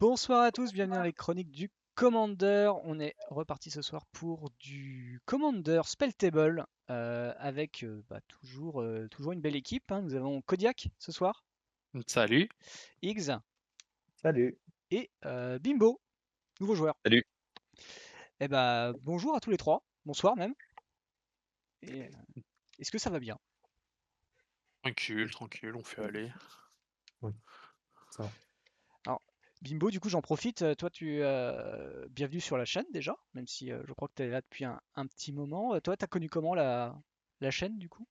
Bonsoir à tous, bienvenue dans les chroniques du Commander. On est reparti ce soir pour du Commander Spell Table avec toujours une belle équipe, hein. Nous avons Kodiak ce soir, Salut. Iggs Salut. et Bimbo, nouveau joueur. Salut. Eh bah, bonjour à tous les trois, bonsoir même. Et, est-ce que ça va bien? Tranquille, tranquille, on fait aller. Oui, ça va. Alors, Bimbo, du coup, j'en profite. Toi, bienvenue sur la chaîne déjà, même si je crois que tu es là depuis un petit moment. Toi, tu as connu comment la chaîne du coup?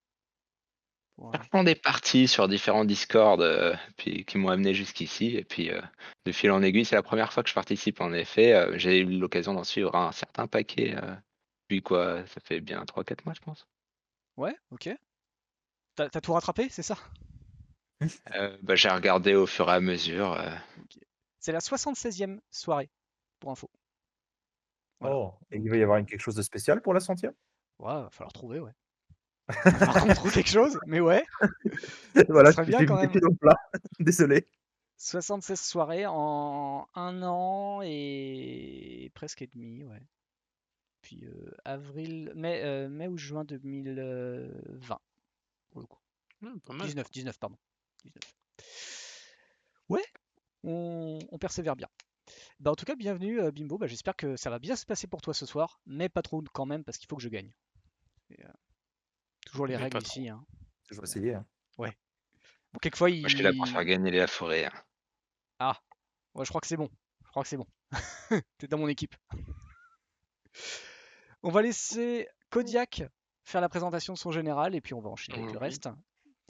Pour, Partant des parties sur différents Discord, puis qui m'ont amené jusqu'ici, et puis de fil en aiguille, c'est la première fois que je participe en effet. J'ai eu l'occasion d'en suivre un certain paquet, puis quoi, ça fait bien 3 4 mois, je pense. Ouais, ok. T'as tout rattrapé, c'est ça? J'ai regardé au fur et à mesure. Ok. C'est la 76e soirée, pour info. Voilà. Oh, et il va Donc, y avoir quelque chose de spécial pour la centième? ouais, va falloir trouver, ouais. Va falloir qu'on trouve quelque chose, mais ouais, ça Voilà, serait bien j'ai quand mis les même. pieds dans le plat. Désolé. 76 soirées en un an et presque et demi, ouais. Puis mai ou juin 2020, pour le coup. Pas mal. 19, pardon. 19. Ouais, on persévère bien. Bah, en tout cas, bienvenue Bimbo. Bah, j'espère que ça va bien se passer pour toi ce soir, mais pas trop quand même parce qu'il faut que je gagne. Et, toujours les Mais règles pas trop. ici, hein. Je vais essayer, hein. Ouais. Bon, quelquefois Moi, je suis là pour il. faire gagner la forêt, hein. Ah, ouais, je crois que c'est bon. Je crois que c'est bon. T'es dans mon équipe. On va laisser Kodiak faire la présentation de son général et puis on va enchaîner avec le Oui. reste.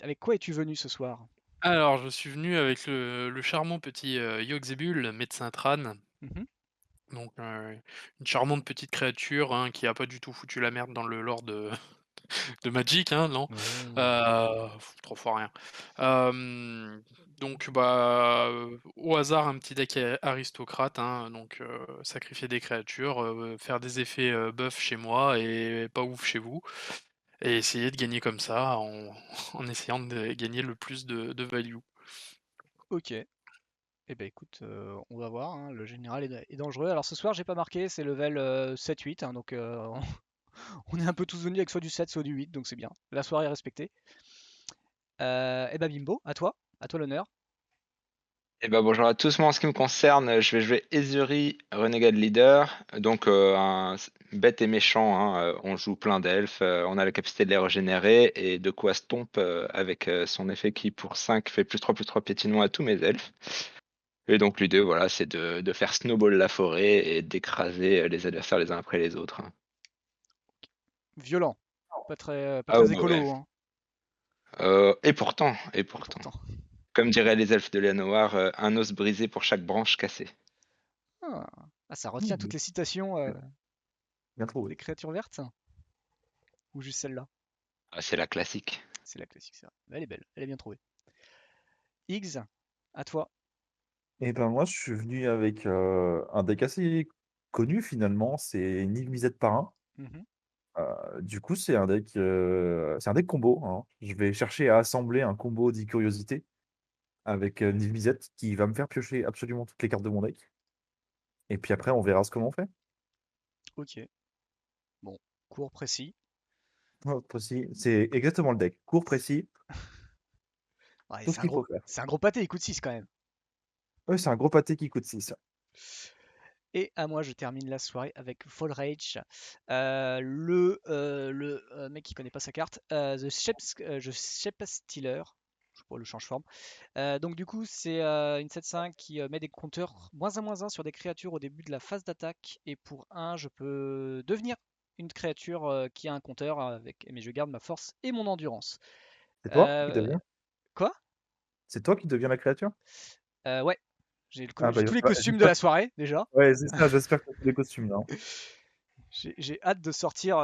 Avec quoi es-tu venu ce soir? Alors, je suis venu avec le charmant petit Yogg-Zebul, médecin Tran. Mhm. Donc, une charmante petite créature, hein, qui a pas du tout foutu la merde dans le lore de Magic, hein, non, Non. heu, 3 fois rien. Hem, donc au hasard, un petit deck aristocrate, hein, donc sacrifier des créatures, faire des effets, buff chez moi et pas ouf chez vous et essayer de gagner comme ça en en essayant de gagner le plus de value. Ok. Eh ben écoute, on va voir, hein. Le général est dangereux. Alors ce soir, j'ai pas marqué, c'est level 7-8, hein, donc on est un peu tous venus avec soit du 7, soit du 8, donc c'est bien. La soirée est respectée. Eh ben Bimbo, à toi l'honneur. Eh ben, bonjour à tous. Moi, en ce qui me concerne, je vais jouer Ezuri, Renegade Leader. Donc, bête et méchant, hein, on joue plein d'elfes, on a la capacité de les régénérer et de quoi stomp avec son effet qui, pour 5 fait +3/+3 piétinement à tous mes elfes. Et donc, l'idée, voilà, c'est de faire snowball la forêt et d'écraser les adversaires les uns après les autres, hein. Violent, pas Ah très ouais. écolo, hein. Et pourtant. Pourtant. Comme diraient les elfes de Lenoir, un os brisé pour chaque branche cassée. Ah, ah, ça retient toutes Mmh, les citations bien trouvé. des créatures vertes, ça? Ou juste celle-là? Ah, c'est la classique. C'est la classique, ça. Elle est belle, elle est bien trouvée. Iggs, à toi. Et ben moi, je suis venu avec, un deck assez connu finalement, c'est Nigmisette Parrain. Mhm. Du coup, c'est un deck combo, hein. Je vais chercher à assembler un combo d'e-curiosité avec, Nigmisette qui va me faire piocher absolument toutes les cartes de mon deck et puis après on verra ce comment on fait. Ok. Bon, court, précis. Ouais, précis, c'est exactement le deck. Court, précis, Ouais, tout ce qu'il faut faire. c'est un gros pâté, il coûte 6 quand même. Ouais, c'est un gros pâté qui coûte 6. Et à moi, je termine la soirée avec Fall Rage. Mec qui connaît pas sa carte, The Shape Stealer. Je pourrais le change forme. Donc du coup, c'est une 7-5 qui met des compteurs -1/-1 sur des créatures au début de la phase d'attaque. Et pour un, je peux devenir une créature qui a un compteur mais je garde ma force et mon endurance. C'est toi qui Euh, deviens? quoi? C'est toi qui deviens la créature? Ouais, Ah bah, j'ai tous les costumes de la soirée déjà. ouais, c'est ça, j'espère que tu as tous les costumes là, hein. J'ai hâte de sortir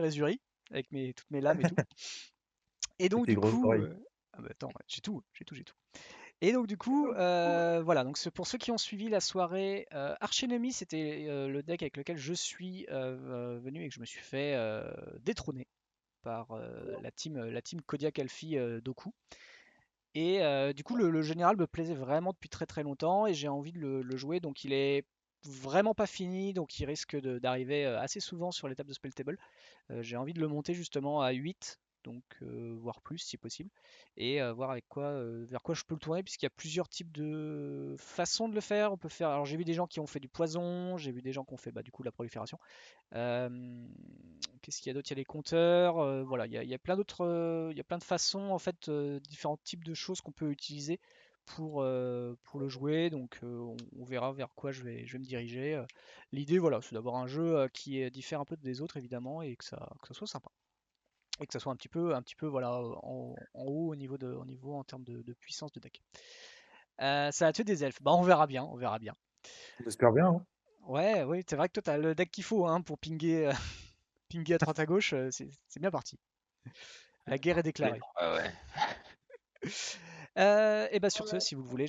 Ezuri avec toutes mes lames et tout. Et Et donc tes du grosses coup, oreilles. ah bah attends, ouais, j'ai tout. Et donc du coup, voilà. Donc pour ceux qui ont suivi la soirée, Archenemy, c'était le deck avec lequel je suis venu et que je me suis fait détrôner par la team Kodiak Alfie Doku. Et du coup, le général me plaisait vraiment depuis très très longtemps et j'ai envie de le jouer. Donc il est vraiment pas fini, donc il risque d'arriver assez souvent sur les tables de Spell Table. J'ai envie de le monter justement à 8, donc voire plus si possible, et voir avec quoi, vers quoi je peux le tourner, puisqu'il y a plusieurs types de façons de le faire. On peut faire. Alors j'ai vu des gens qui ont fait du poison, j'ai vu des gens qui ont fait du coup de la prolifération. Qu'est-ce qu'il y a d'autre? Il y a les compteurs, voilà, il y a plein d'autres, il y a plein de façons en fait, différents types de choses qu'on peut utiliser pour le jouer. Donc on verra vers quoi je vais me diriger. L'idée, voilà, c'est d'avoir un jeu qui diffère un peu des autres évidemment et que ça soit sympa et que ça soit un petit peu voilà en haut au niveau en termes de puissance de deck. Ça a tué des elfes. Bah on verra bien, on verra bien. On espère bien, hein. Ouais, oui, c'est vrai que toi t'as le deck qu'il faut hein, pour pinguer, pinguer à droite à gauche, c'est bien parti. La guerre est déclarée. Ouais. Et bah sur ce, si vous le voulez,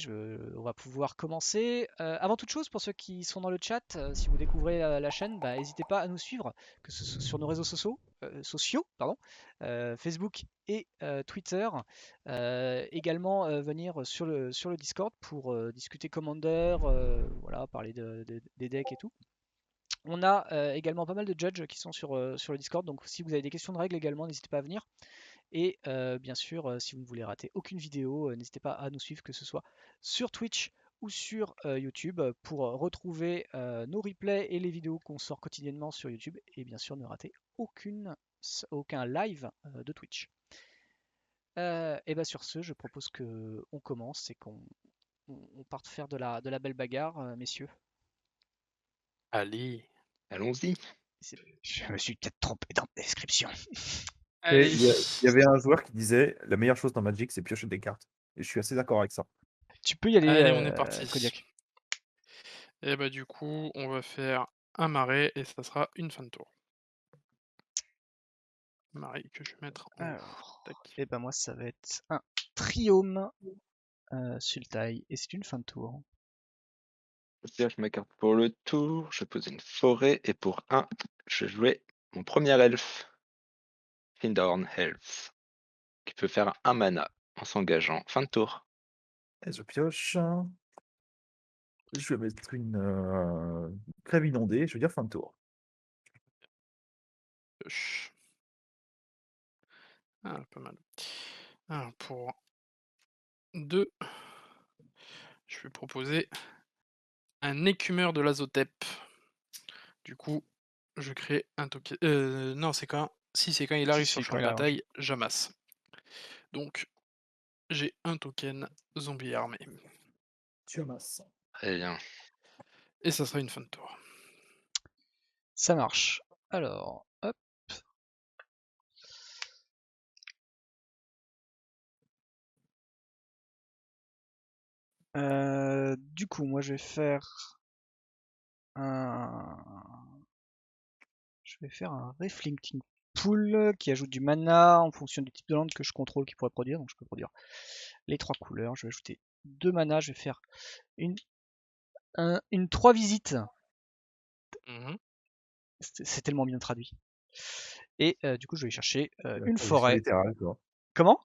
on va pouvoir commencer. Avant toute chose, pour ceux qui sont dans le chat, si vous découvrez la chaîne, n'hésitez pas à nous suivre, que ce soit sur nos réseaux sociaux, pardon, Facebook et Twitter. Également venir sur le Discord pour discuter Commander, voilà, parler des decks et tout. On a également pas mal de judges qui sont sur le Discord, donc si vous avez des questions de règles également, n'hésitez pas à venir. Et bien sûr, si vous ne voulez rater aucune vidéo, n'hésitez pas à nous suivre, que ce soit sur Twitch ou sur YouTube, pour retrouver nos replays et les vidéos qu'on sort quotidiennement sur YouTube. Et bien sûr, ne rater aucun live de Twitch. Et bien sur ce, je propose qu'on commence et qu'on parte faire de la belle bagarre, messieurs. Allez. Allons-y. Je me suis peut-être trompé dans la description. Et Allez. il y avait un joueur qui disait la meilleure chose dans Magic, c'est piocher des cartes. Et je suis assez d'accord avec ça. Tu peux y aller, Allez, on est parti. Kodiak. Et bah du coup, on va faire un marais et ça sera une fin de tour. Marais que je vais mettre en haut. Alors, Tac. et ben moi ça va être un Triome Sultai et c'est une fin de tour. Je pioche ma carte pour le tour, je pose une forêt et pour 1, je vais jouer mon premier elfe, Findorn Elves, qui peut faire 1 mana en s'engageant. Fin de tour. Et je pioche. Je vais mettre une crève inondée, je veux dire fin de tour. Pioche. Ah, pas mal. Alors, pour 2, je vais proposer un écumeur de l'Azotep. Du coup, je crée un token. Non, c'est quand. Si, c'est quand il arrive sur le champ de bataille, j'amasse. Donc, j'ai un token zombie armé. Tu amasses. Très bien. Et ça sera une fin de tour. Ça marche. Alors, hop. Du coup, moi je vais faire un Reflecting Pool qui ajoute du mana en fonction du type de land que je contrôle qui pourrait produire. Donc je peux produire les 3 couleurs. Je vais ajouter 2 mana. Je vais faire une 3 visites. C'est tellement bien traduit. Et du coup, je vais chercher une forêt. Littérale, quoi. Comment?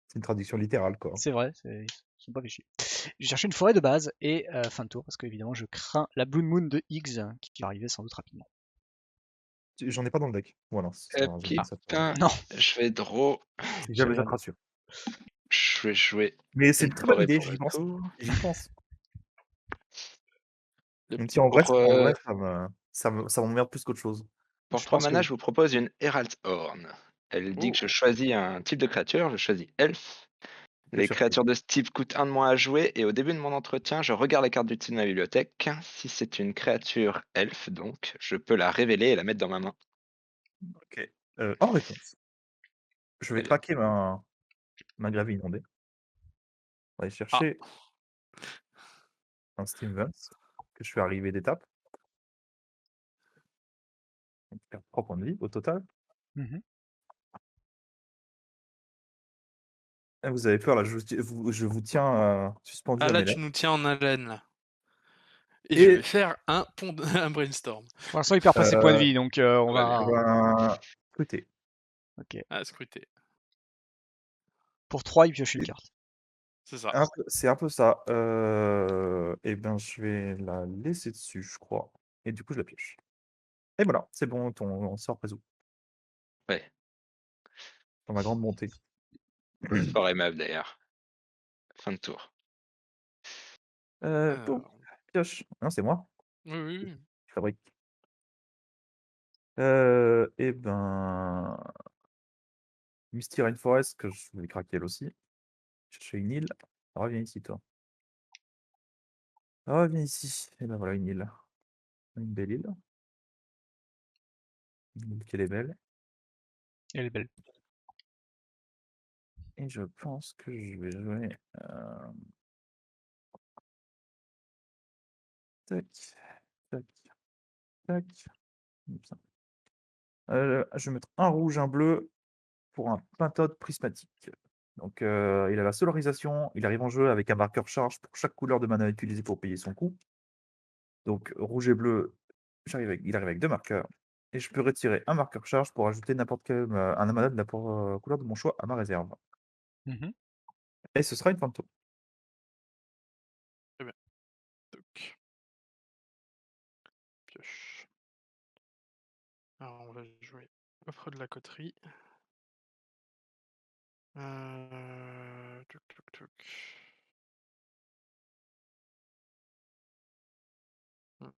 C'est une traduction littérale, quoi. C'est vrai, ils sont pas fichus. Je vais chercher une forêt de base et fin de tour parce que évidemment je crains la Blood Moon de Higgs qui va arriver sans doute rapidement. J'en ai pas dans le deck. Voilà. Non. Je vais draw. Jamais ça te rassure. Je vais jouer. Mais c'est une très bonne forêt idée, pour j'y le pense. tour. J'y pense. Même si en vrai, ça m'emmerde plus qu'autre chose. Pour Je 3 pense que mana, oui. je vous propose une Herald's Horn. Elle dit que je choisis un type de créature, je choisis elfe. Les créatures de ce type coûtent 1 de moins à jouer et au début de mon entretien, je regarde la carte du dessus de ma bibliothèque. Si c'est une créature elfe, donc, je peux la révéler et la mettre dans ma main. Ok. En réponse, je vais Allez. craquer ma grève inondée. On va aller chercher un Steam Vance que je fais arriver d'étape. On perd 3 points de vie au total. Ah, vous avez peur là, je vous tiens suspendu Ah à là, mes tu lèvres. nous tiens en haleine là. Et je vais faire un brainstorm. Pour l'instant, il perd pas ses points de vie, donc on On va. va scruter. Ok. À scruter. Pour 3, il pioche une carte. C'est ça. C'est un peu ça. Et ben, je vais la laisser dessus, je crois. Et du coup, je la pioche. Et voilà, c'est bon, ton sort résout. Ouais, Dans ma grande montée. fort aimable d'ailleurs. Fin de tour. Pou, Alors, pioche. Non, c'est moi oui, oui, oui. qui fabrique. Et ben, Misty Rainforest, que je vais craquer elle aussi. Chercher une île. Reviens ici, toi. Reviens ici. Et ben voilà, une île. Une belle île. Une île qu'elle est belle. Elle est belle. Et je pense que je vais jouer. Tac, tac, tac. Comme ça. Je vais mettre un rouge, un bleu pour un pentode prismatique. Donc, il a la solarisation. Il arrive en jeu avec un marqueur charge pour chaque couleur de mana utilisée pour payer son coût. Donc, rouge et bleu, il arrive avec 2 marqueurs. Et je peux retirer un marqueur charge pour ajouter n'importe quel un mana de la couleur de mon choix à ma réserve. Mhm. Et ce sera une fin de tour. Très bien. Toc. Pioche. Alors, on va jouer offre de la coterie. Toc, toc, toc. Hmm.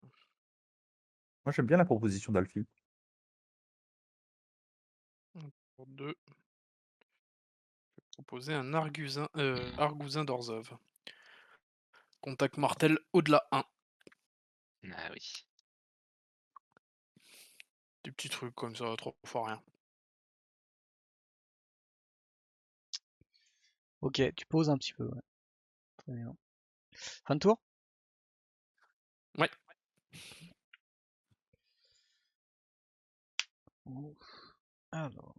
Moi, j'aime bien la proposition d'Alfie. Pour 2. Je vais proposer un Argousin d'Orzhov. Contact mortel au-delà 1. Ah oui. Des petits trucs comme ça, trop fort rien. Ok, tu poses un petit peu. Ouais. Très bien. Fin de tour? Ouais. Alors.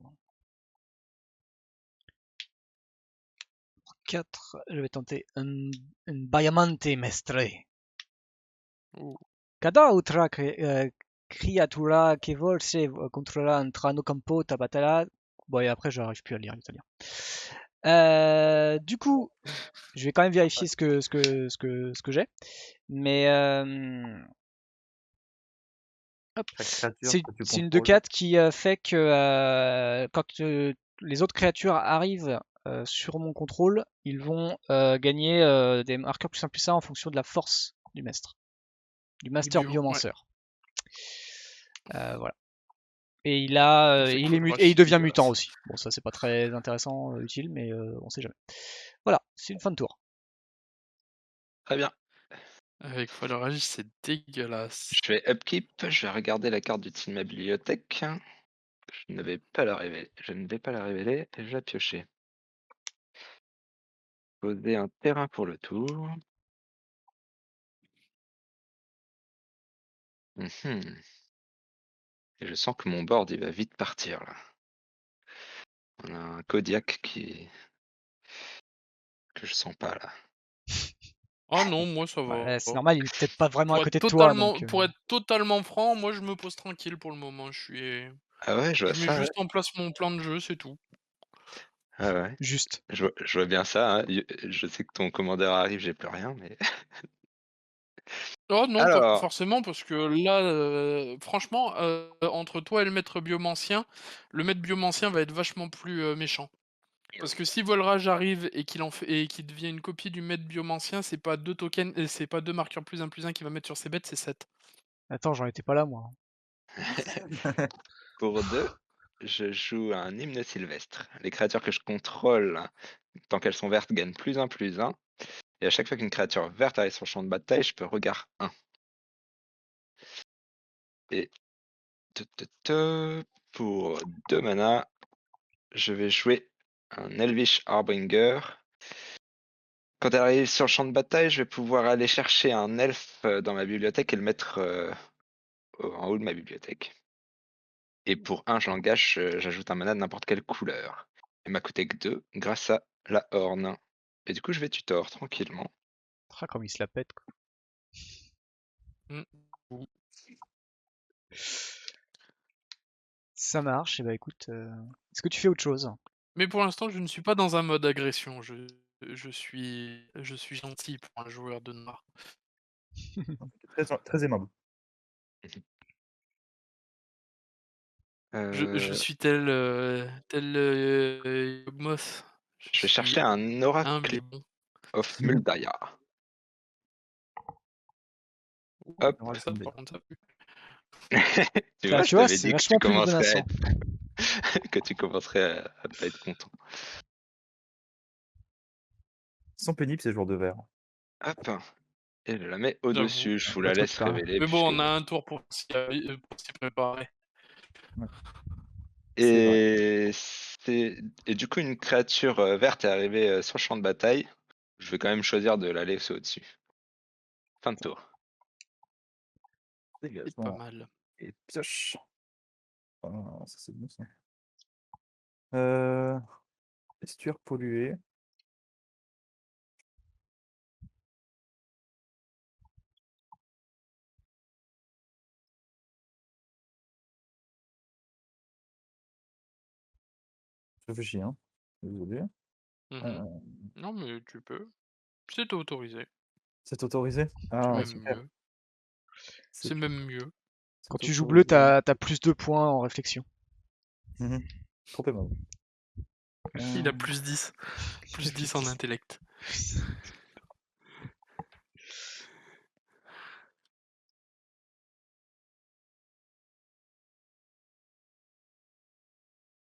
4, je vais tenter un Baiamante Mestre. Ouh. Cada outra creatura che volse controlera un trano campo tabatala. Bon, et après, j'arrive plus à lire l'italien. Du coup, je vais quand même vérifier ce que j'ai. Mais hop. Chaque créature C'est que tu une contrôles. 2-4 qui fait que quand les autres créatures arrivent sur mon contrôle, ils vont gagner des marqueurs plus 1 en fonction de la force du maître, du master Bio, ouais. biomancer. Voilà. Et il a, C'est il cool, est ouais, et il c'est devient dégueulasse. mutant aussi. Bon, ça c'est pas très intéressant, utile, mais on sait jamais. Voilà, c'est une fin de tour. Très bien. Avec Foilorage, c'est dégueulasse. Je vais upkeep, je vais regarder la carte d'outil de ma bibliothèque. Je ne vais pas la révéler. Je ne vais pas la révéler et je vais la piocher. Poser un terrain pour le tour. Mhm. Et je sens que mon board il va vite partir là. On a un Kodiak que je sens pas là. Oh non, moi ça va. Ouais, c'est normal, il est peut-être pas vraiment à côté de toi, donc. Pour être totalement franc, moi je me pose tranquille pour le moment. Ah ouais, je vois Je mets ça, ouais. juste en place mon plan de jeu, c'est tout. Ah ouais. Juste. Je vois bien ça, hein. Je sais que ton commandeur arrive, j'ai plus rien, mais. Oh non, pas Alors, forcément, parce que là, franchement, entre toi et le maître biomancien va être vachement plus méchant. Parce que si Volrage arrive et qu'il devient une copie du maître biomancien, c'est pas 2 tokens, c'est pas 2 marqueurs +1/+1 qu'il va mettre sur ses bêtes, c'est 7. Attends, j'en étais pas là, moi. pour 2, je joue un hymne sylvestre. Les créatures que je contrôle, tant qu'elles sont vertes, gagnent +1/+1. Et à chaque fois qu'une créature verte arrive sur le champ de bataille, je peux regard 1. Et pour 2 mana, je vais jouer un Elvish Harbinger. Quand elle arrive sur le champ de bataille, je vais pouvoir aller chercher un elfe dans ma bibliothèque et le mettre en haut de ma bibliothèque. Et pour 1, j'engage, j'ajoute un mana de n'importe quelle couleur. Elle m'a coûté que 2 grâce à la Horn. Et du coup, je vais tutor tranquillement. Ah, comme il se la pète, quoi. Mmh. Ouh. Ça marche, et bah écoute, est-ce que tu fais autre chose? Mais pour l'instant, je ne suis pas dans un mode agression, je je suis gentil pour un joueur de noir. Très aimable. Je Euh, suis tel Yogmoth. je vais Je suis chercher un humble Oracle et bon. of Muldaya. Ouh, Hop. ça, par contre, ça pue. Tu vois, je Tu vois, t'avais c'est dit que tu vachement plus commencerais à menaçant. être... que tu commencerais à pas être content. Ils sont pénibles ces joueurs de verre. Hop. Et je la mets J'avoue. au-dessus. Je vous Pas la trop laisse de pain. révéler. Mais bon, on puisque- a un tour pour s'y préparer. C'est vrai. Et du coup, une créature verte est arrivée sur le champ de bataille. Je vais quand même choisir de la laisser au-dessus. Fin de tour. C'est pas Dégagement. mal. Et pioche. Ah, ça c'est bon ça. Estuaire pollué. Je réfléchis, hein. Désolé. Mhm. Non, mais tu peux. C'est autorisé. C'est autorisé? C'est Ah, même super. mieux. C'est C'est même mieux. Quand c'est tu joues bleu, autorisé. t'as plus de points en réflexion. Mhm. Trop aimable. Il a plus 10. Plus 10 en intellect.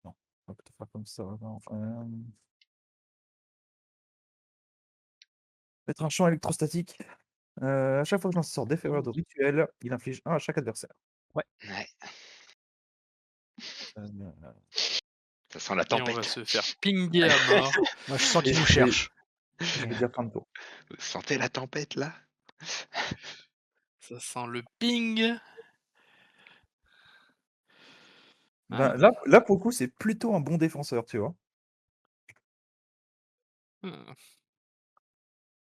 Non, on va peut-être faire comme ça. Non, mettre un champ électrostatique. À chaque fois que je lance un sort d'effet de rituel, il inflige 1 à chaque adversaire. Ouais. Euh, Ça sent la Et on va tempête. se faire pinguer à mort. Moi, je sens Et qu'il nous je vais- cherche. je vais dire fin de tour. Vous sentez la tempête là? Ça sent le ping. Ben, Ah. là, pour le coup, c'est plutôt un bon défenseur, tu vois. Je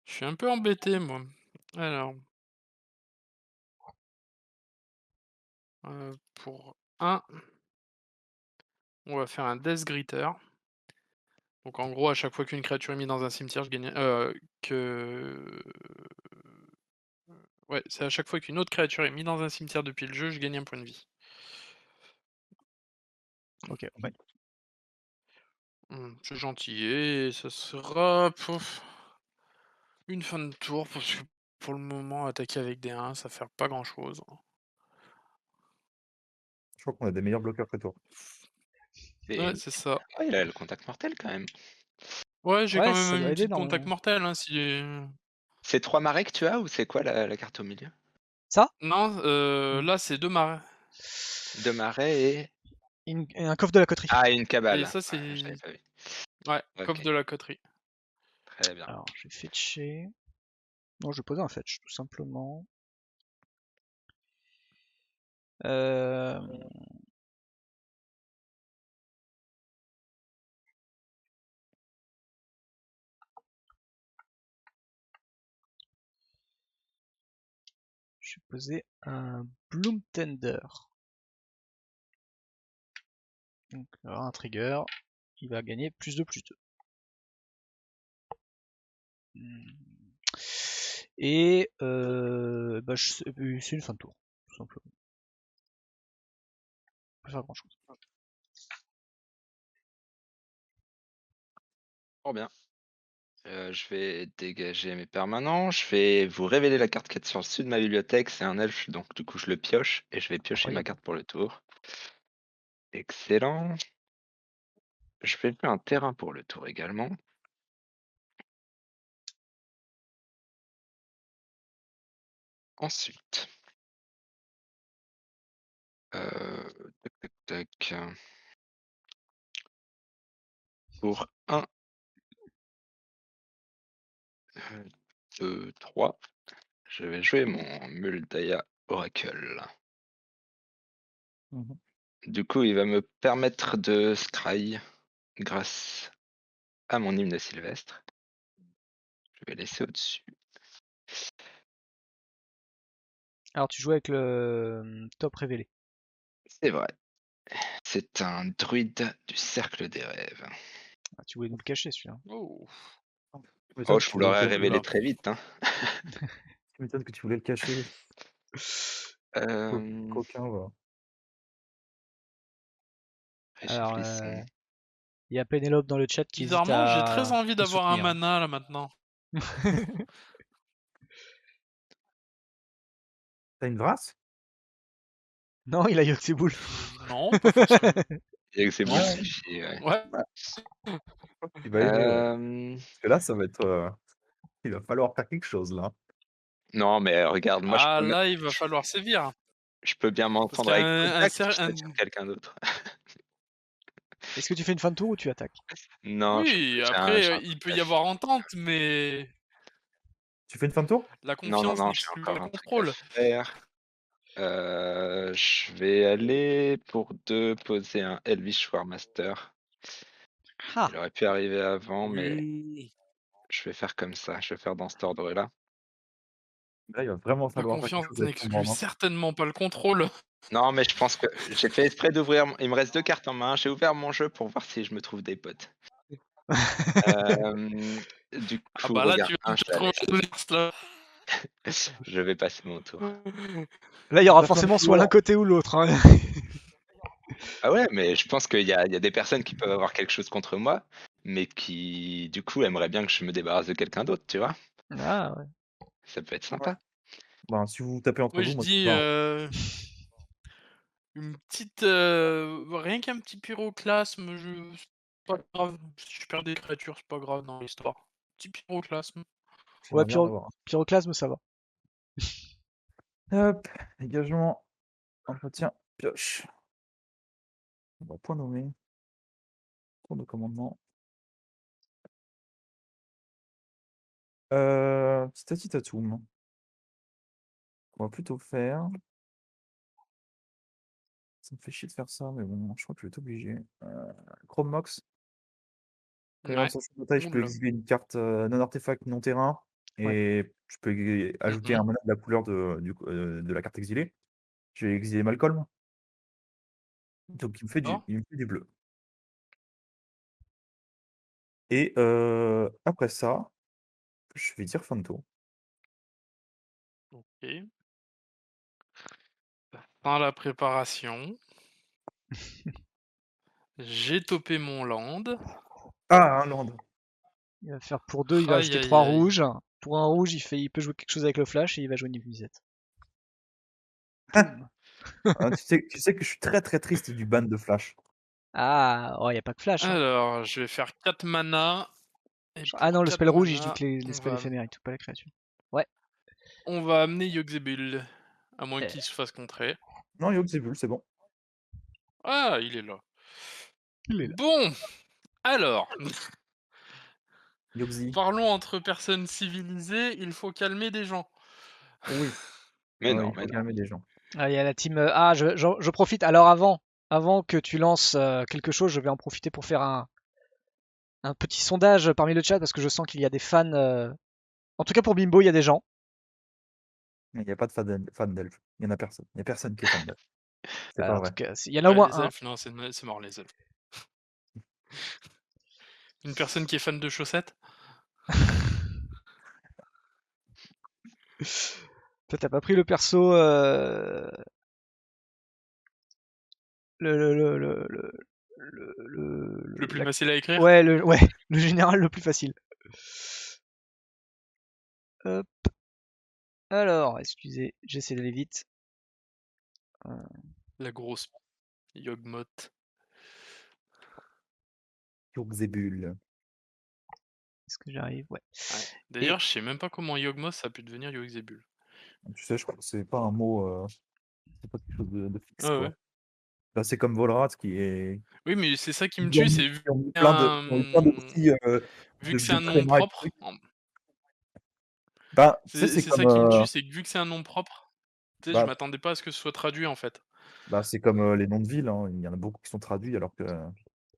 suis un peu embêté, moi. Alors. Pour 1, on va faire un Death Gritter. Donc en gros, à chaque fois qu'une créature est mise dans un cimetière, je gagne. Ouais, c'est à chaque fois qu'une autre créature est mise dans un cimetière depuis le jeu, je gagne un point de vie. Ok, ouais. C'est gentil. Et ça sera une fin de tour, parce que pour le moment, attaquer avec des 1, ça fait pas grand chose. Je crois qu'on a des meilleurs bloqueurs que toi. Ouais, c'est ça. Oh, il a le contact mortel quand même. Ouais, j'ai Ouais, quand ça même doit une aider petite contact normalement. mortel. Hein, si... C'est 3 marais que tu as ou c'est quoi la carte au milieu? Ça? Non, là, c'est 2 marais. 2 marais et... Un coffre de la coterie. Ah, une Et cabale. ça, Ouais, je l'avais c'est. pas vu. Ouais, Ok, coffre de la coterie. très bien. Alors, je vais fetcher. Non, je vais poser un fetch, tout simplement. Euh... Je vais poser un Bloom Tender. Donc, alors, un trigger, il va gagner plus de plus 2. Et bah, c'est une fin de tour, tout simplement. Pas faire grand chose. Fort bien. Je vais dégager mes permanents. Je vais vous révéler la carte qui est sur le dessus de ma bibliothèque. C'est un elfe, donc du coup je le pioche et je vais piocher ma Incroyable. carte pour le tour. Excellent. Je vais faire un terrain pour le tour également. Ensuite, tac, tac, tac. Pour 1, 2, 3, je vais jouer mon Muldaya Oracle. Mhm. Du coup, il va me permettre de scry grâce à mon hymne sylvestre. Je vais laisser au-dessus. Alors, tu joues avec le top révélé. C'est vrai. C'est un druide du cercle des rêves. Ah, tu voulais nous le cacher celui-là. Oh. Oh, m'étonnes que je tu vous voulais le l'aurais cacher. révélé Oula. très vite, hein. Tu m'étonnes que tu voulais le cacher. Euh, Coquin, voilà. Alors, réfléchissons. il y a Pénélope dans le chat qui hésite Bizarrement, j'ai très à envie te d'avoir un soutenir. mana là maintenant. T'as une Vrasse? Non, il a Yogg-Saboul. Non, pas forcément. Il y a que c'est Ouais, bon ouais. suffit, ouais. Ouais. Tu vas aimer, ouais. Euh, Parce que là, ça va être. Il va falloir faire quelque chose là. Non, mais regarde, moi Ah là, il va falloir sévir. je peux bien Parce m'entendre avec qu'un Kodak si je tire quelqu'un d'autre. Est-ce que tu fais une fin de tour ou tu attaques? Non, Oui, j'ai après, un il truc peut à y avoir entente, mais Tu fais une fin de tour? la Non, non, confiance non, j'ai n'exclut pas encore le un truc à contrôle. faire. Je vais aller pour 2 poser un Elvish Warmaster. Ah, Il aurait pu arriver avant, mais Oui. je vais faire comme ça. Je vais faire dans cet ordre-là. Là, il va vraiment La falloir faire quelque confiance chose avec ton n'exclut bord. certainement pas le contrôle. Non, mais je pense que j'ai fait exprès d'ouvrir. Il me reste 2 cartes en main. J'ai ouvert mon jeu pour voir si je me trouve des potes. Du Ah coup, bah là, regarde, tu viens un de te trouver chalet. l'inverse, là. Je vais passer mon tour. là, il y aura Ta fin de forcément soit l'un tour. côté ou l'autre, hein. Ah ouais, mais je pense qu'il y a des personnes qui peuvent avoir quelque chose contre moi, mais qui, du coup, aimeraient bien que je me débarrasse de quelqu'un d'autre, tu vois? Ah, ouais. Ça peut être Ouais. sympa. Ben, si vous vous tapez entre Moi, vous, je moi je suis dis pas. une petite. Rien qu'un petit pyroclasme, c'est pas grave. Si je perds des créatures, c'est pas grave dans l'histoire. Petit pyroclasme. Ouais, J'aimerais bien l'avoir. pyroclasme, ça va. Hop, dégagement, entretien, pioche. On va point nommer. Tour de commandement. Petit atitatum. On va plutôt faire. Ça me fait chier de faire ça, mais bon, je crois que je vais être obligé. Chrome Mox. Quand il Ouais. rentre sur cette bataille, je peux Oula. exhiber une carte non artefact, non terrain. Ouais. Et je peux ajouter un mana de la couleur de la carte exilée. Je vais exiler Malcolm. Donc D'accord. il me fait du bleu. Et après ça, je vais dire fin de tour. Ok. Dans la préparation, j'ai topé mon land. Ah, un land. Il va faire pour 2, il va Aïe ajouter aïe 3 aïe. rouges. Pour un rouge, il peut jouer quelque chose avec le flash et il va jouer une visette. Ah, tu sais que je suis très très triste du ban de Flash. Ah, oh, il n'y a pas que flash, hein. Alors, je vais faire 4 mana. Et Ah non, pour le 4 spell rouge, il joue mana, que les spells éphémères, il touche pas la créature. Ouais. on va amener Yogg-Sabull. À moins Euh, qu'il se fasse contrer. Non, Yogg, c'est bon. Ah, il est là. il est là. Bon, alors, Yogg-Z. parlons entre personnes civilisées, il faut calmer des gens. Oui. Mais Ouais, non, il mais faut non. calmer des gens. Ah, il y a la team. Ah, je profite. Alors avant que tu lances quelque chose, je vais en profiter pour faire un petit sondage parmi le chat parce que je sens qu'il y a des fans. En tout cas pour Bimbo, il y a des gens. Mais il n'y a pas de fan d'elfe. Il n'y en a personne. Il n'y a personne qui est fan d'elfe. C'est pas En tout vrai. cas, il y en a au moins Les un. elfes, non, c'est mort les elfes. Une personne qui est fan de chaussettes. Toi, t'as pas pris le perso. Le plus facile à écrire. Ouais, le général le plus facile. Hop. Alors, excusez, j'essaie d'aller vite. La grosse Yogmoth. Yogg-Sabull. Est-ce que j'arrive? Ouais. Ouais. D'ailleurs, je sais même pas comment Yogmoth ça a pu devenir Yogg-Sabull. Tu sais, je crois que c'est pas un mot. C'est pas quelque chose de fixe, Ah quoi. ouais. Là, c'est comme Volrat qui est. Oui, mais c'est ça qui me Ils ont tue, mis, c'est vu ils ont mis que c'est plein de, un, ils ont mis plein de petits vu que c'est de un nom trémas et de propre. trucs. Bah, tu sais, C'est ça qui me tue, c'est que vu que c'est un nom propre, tu sais, je bah, m'attendais pas à ce que ce soit traduit en fait. c'est comme les noms de villes, hein. Il y en a beaucoup qui sont traduits alors que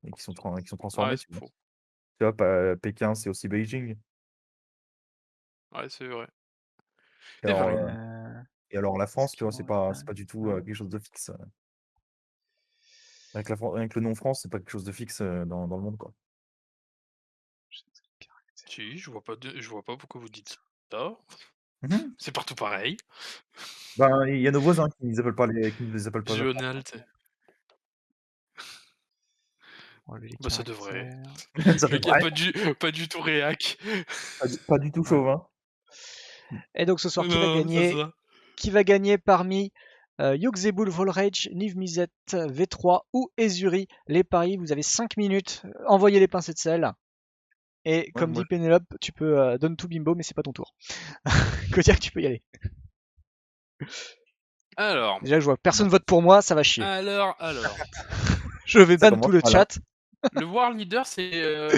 et qui sont Ouais, transformés, c'est tu vois. faux. Tu vois, Pékin, c'est aussi Beijing. Ouais, c'est vrai. Et C'est alors, vrai. et alors la Est-ce France, tu qu'ils vois, vont- c'est pas du tout quelque chose de fixe. Avec le nom France, c'est pas quelque chose de fixe dans le monde, quoi. Si, je vois pas pourquoi vous dites ça. Mhm. C'est partout pareil. Ben, il y a nos voisins qui ne les appellent pas Zafran. Jonald, Enlever les bah ça devrait. caractères. Ça Le fait gars pareil, pas du tout réac. pas du tout chauve, hein. Et donc ce soir, Non, c'est ça. qui va gagner parmi Yogg-Zebul, Volrage, Niv Mizzet, V3 ou Ezuri? Les paris, vous avez 5 minutes. Envoyez les pincées de sel. Et Ouais, comme moi, dit Pénélope, tu peux donne tout bimbo, mais c'est pas ton tour. Kodiak, tu peux y aller. Alors, Déjà, je vois personne vote pour moi, ça va chier. alors. Je vais ça ban tout commence le mal, hein. chat. Le War Leader, c'est.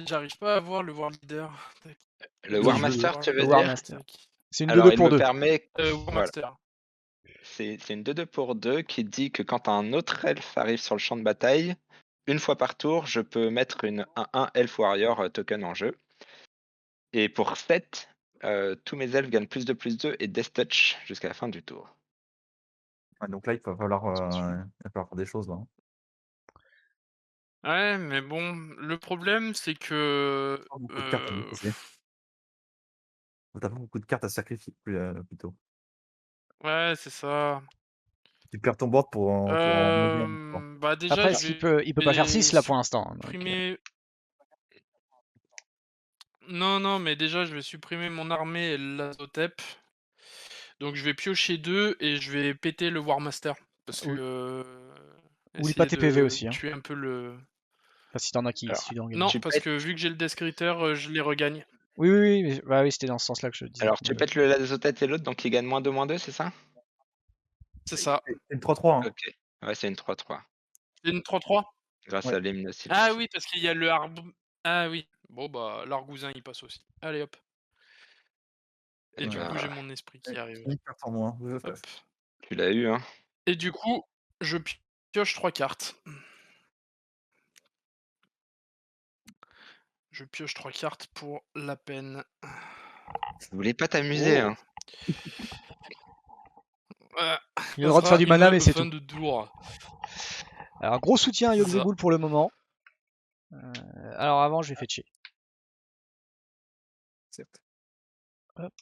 J'arrive pas à voir le War Leader. Tac. Le Le War jeu- Master, tu Le veux War dire? Master. Tac. C'est une Alors, 2-2 il pour me 2. permet. War Voilà. Master. C'est une 2-2 pour 2 qui dit que quand un autre elfe arrive sur le champ de bataille, une fois par tour, je peux mettre un 1 Elf Warrior token en jeu. Et pour 7, tous mes elfes gagnent +2/+2 et Death Touch jusqu'à la fin du tour. Ouais, donc là, il va falloir faire des choses, là, hein. Ouais, mais bon, le problème, c'est que. Pas beaucoup de cartes à mobiliser. T'as pas beaucoup de cartes à sacrifier, plutôt. Ouais, c'est ça. Tu perds ton board pour en aider un autre, quoi. Bah déjà, Après, je il peut pas faire 6 vais là pour l'instant. Donc, supprimer. Non, mais déjà, je vais supprimer mon armée et l'Azotep. Donc je vais piocher 2 et je vais péter le War Master. Parce Ou- que. Oublie pas Essayer tes PV de aussi. Hein. tuer un peu le. Enfin, si t'en as qui, Alors, si tu dois en gagner. Non, tu parce pètes, que vu que j'ai le Descripteur, je les regagne. Oui, oui, c'était dans ce sens-là que je disais. alors, tu pètes le Lazotête et l'autre, donc il gagne -2/-2, c'est ça? C'est ça. C'est une 3-3, hein. Ok. Ouais, c'est une 3-3. C'est une 3-3. Grâce Ouais. à l'hymne Ah Sylvestre. oui, parce qu'il y a le arbre. Ah oui. Bon bah l'argousin il passe aussi. Allez hop. Et Et du coup j'ai bah, mon esprit qui Ouais, arrive. une carte en moins. Hop. tu l'as eu, hein. Et du coup, je pioche 3 cartes. Je pioche 3 cartes pour la peine. Vous voulez pas t'amuser, Oh. hein. Il a le droit de faire du mana, mais c'est tout. De tour. Alors, gros soutien à C'est ça. Yogg-Zebul pour le moment. Alors, avant, je vais fetcher. Certes. Hop.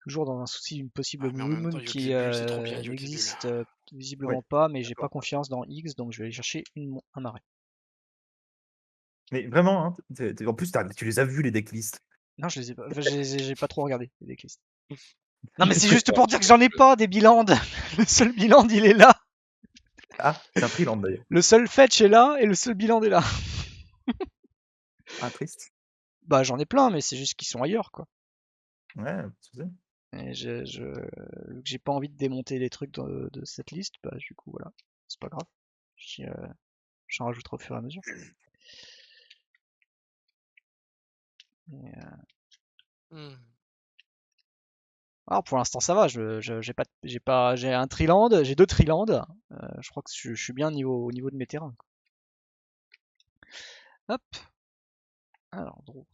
Toujours dans un souci d'une possible Ah, mais en Blue même temps, Moon qui Yogg-Zebul, c'est trop bien, Yogg-Zebul. n'existe visiblement Ouais, pas, mais j'ai d'accord. pas confiance dans X, donc je vais aller chercher un arrêt. Mais vraiment, hein, en plus, tu les as vus, les decklists. Non, je les ai pas, enfin, j'ai pas trop regardé les decklists. Non, mais c'est juste pour dire que j'en ai pas des bilans. Le seul bilan, il est là. Ah, c'est un Triland, d'ailleurs. Le seul fetch est là et le seul bilan est là. Ah, triste. Bah, j'en ai plein, mais c'est juste qu'ils sont ailleurs, quoi. Ouais, tu sais. Et vu que j'ai pas envie de démonter les trucs de cette liste, bah du coup voilà, c'est pas grave. J'en rajouterai au fur et à mesure. Alors pour l'instant ça va, j'ai un Triland, j'ai 2 Triland. Je crois que je suis bien au niveau de mes terrains. Hop. Alors Drew.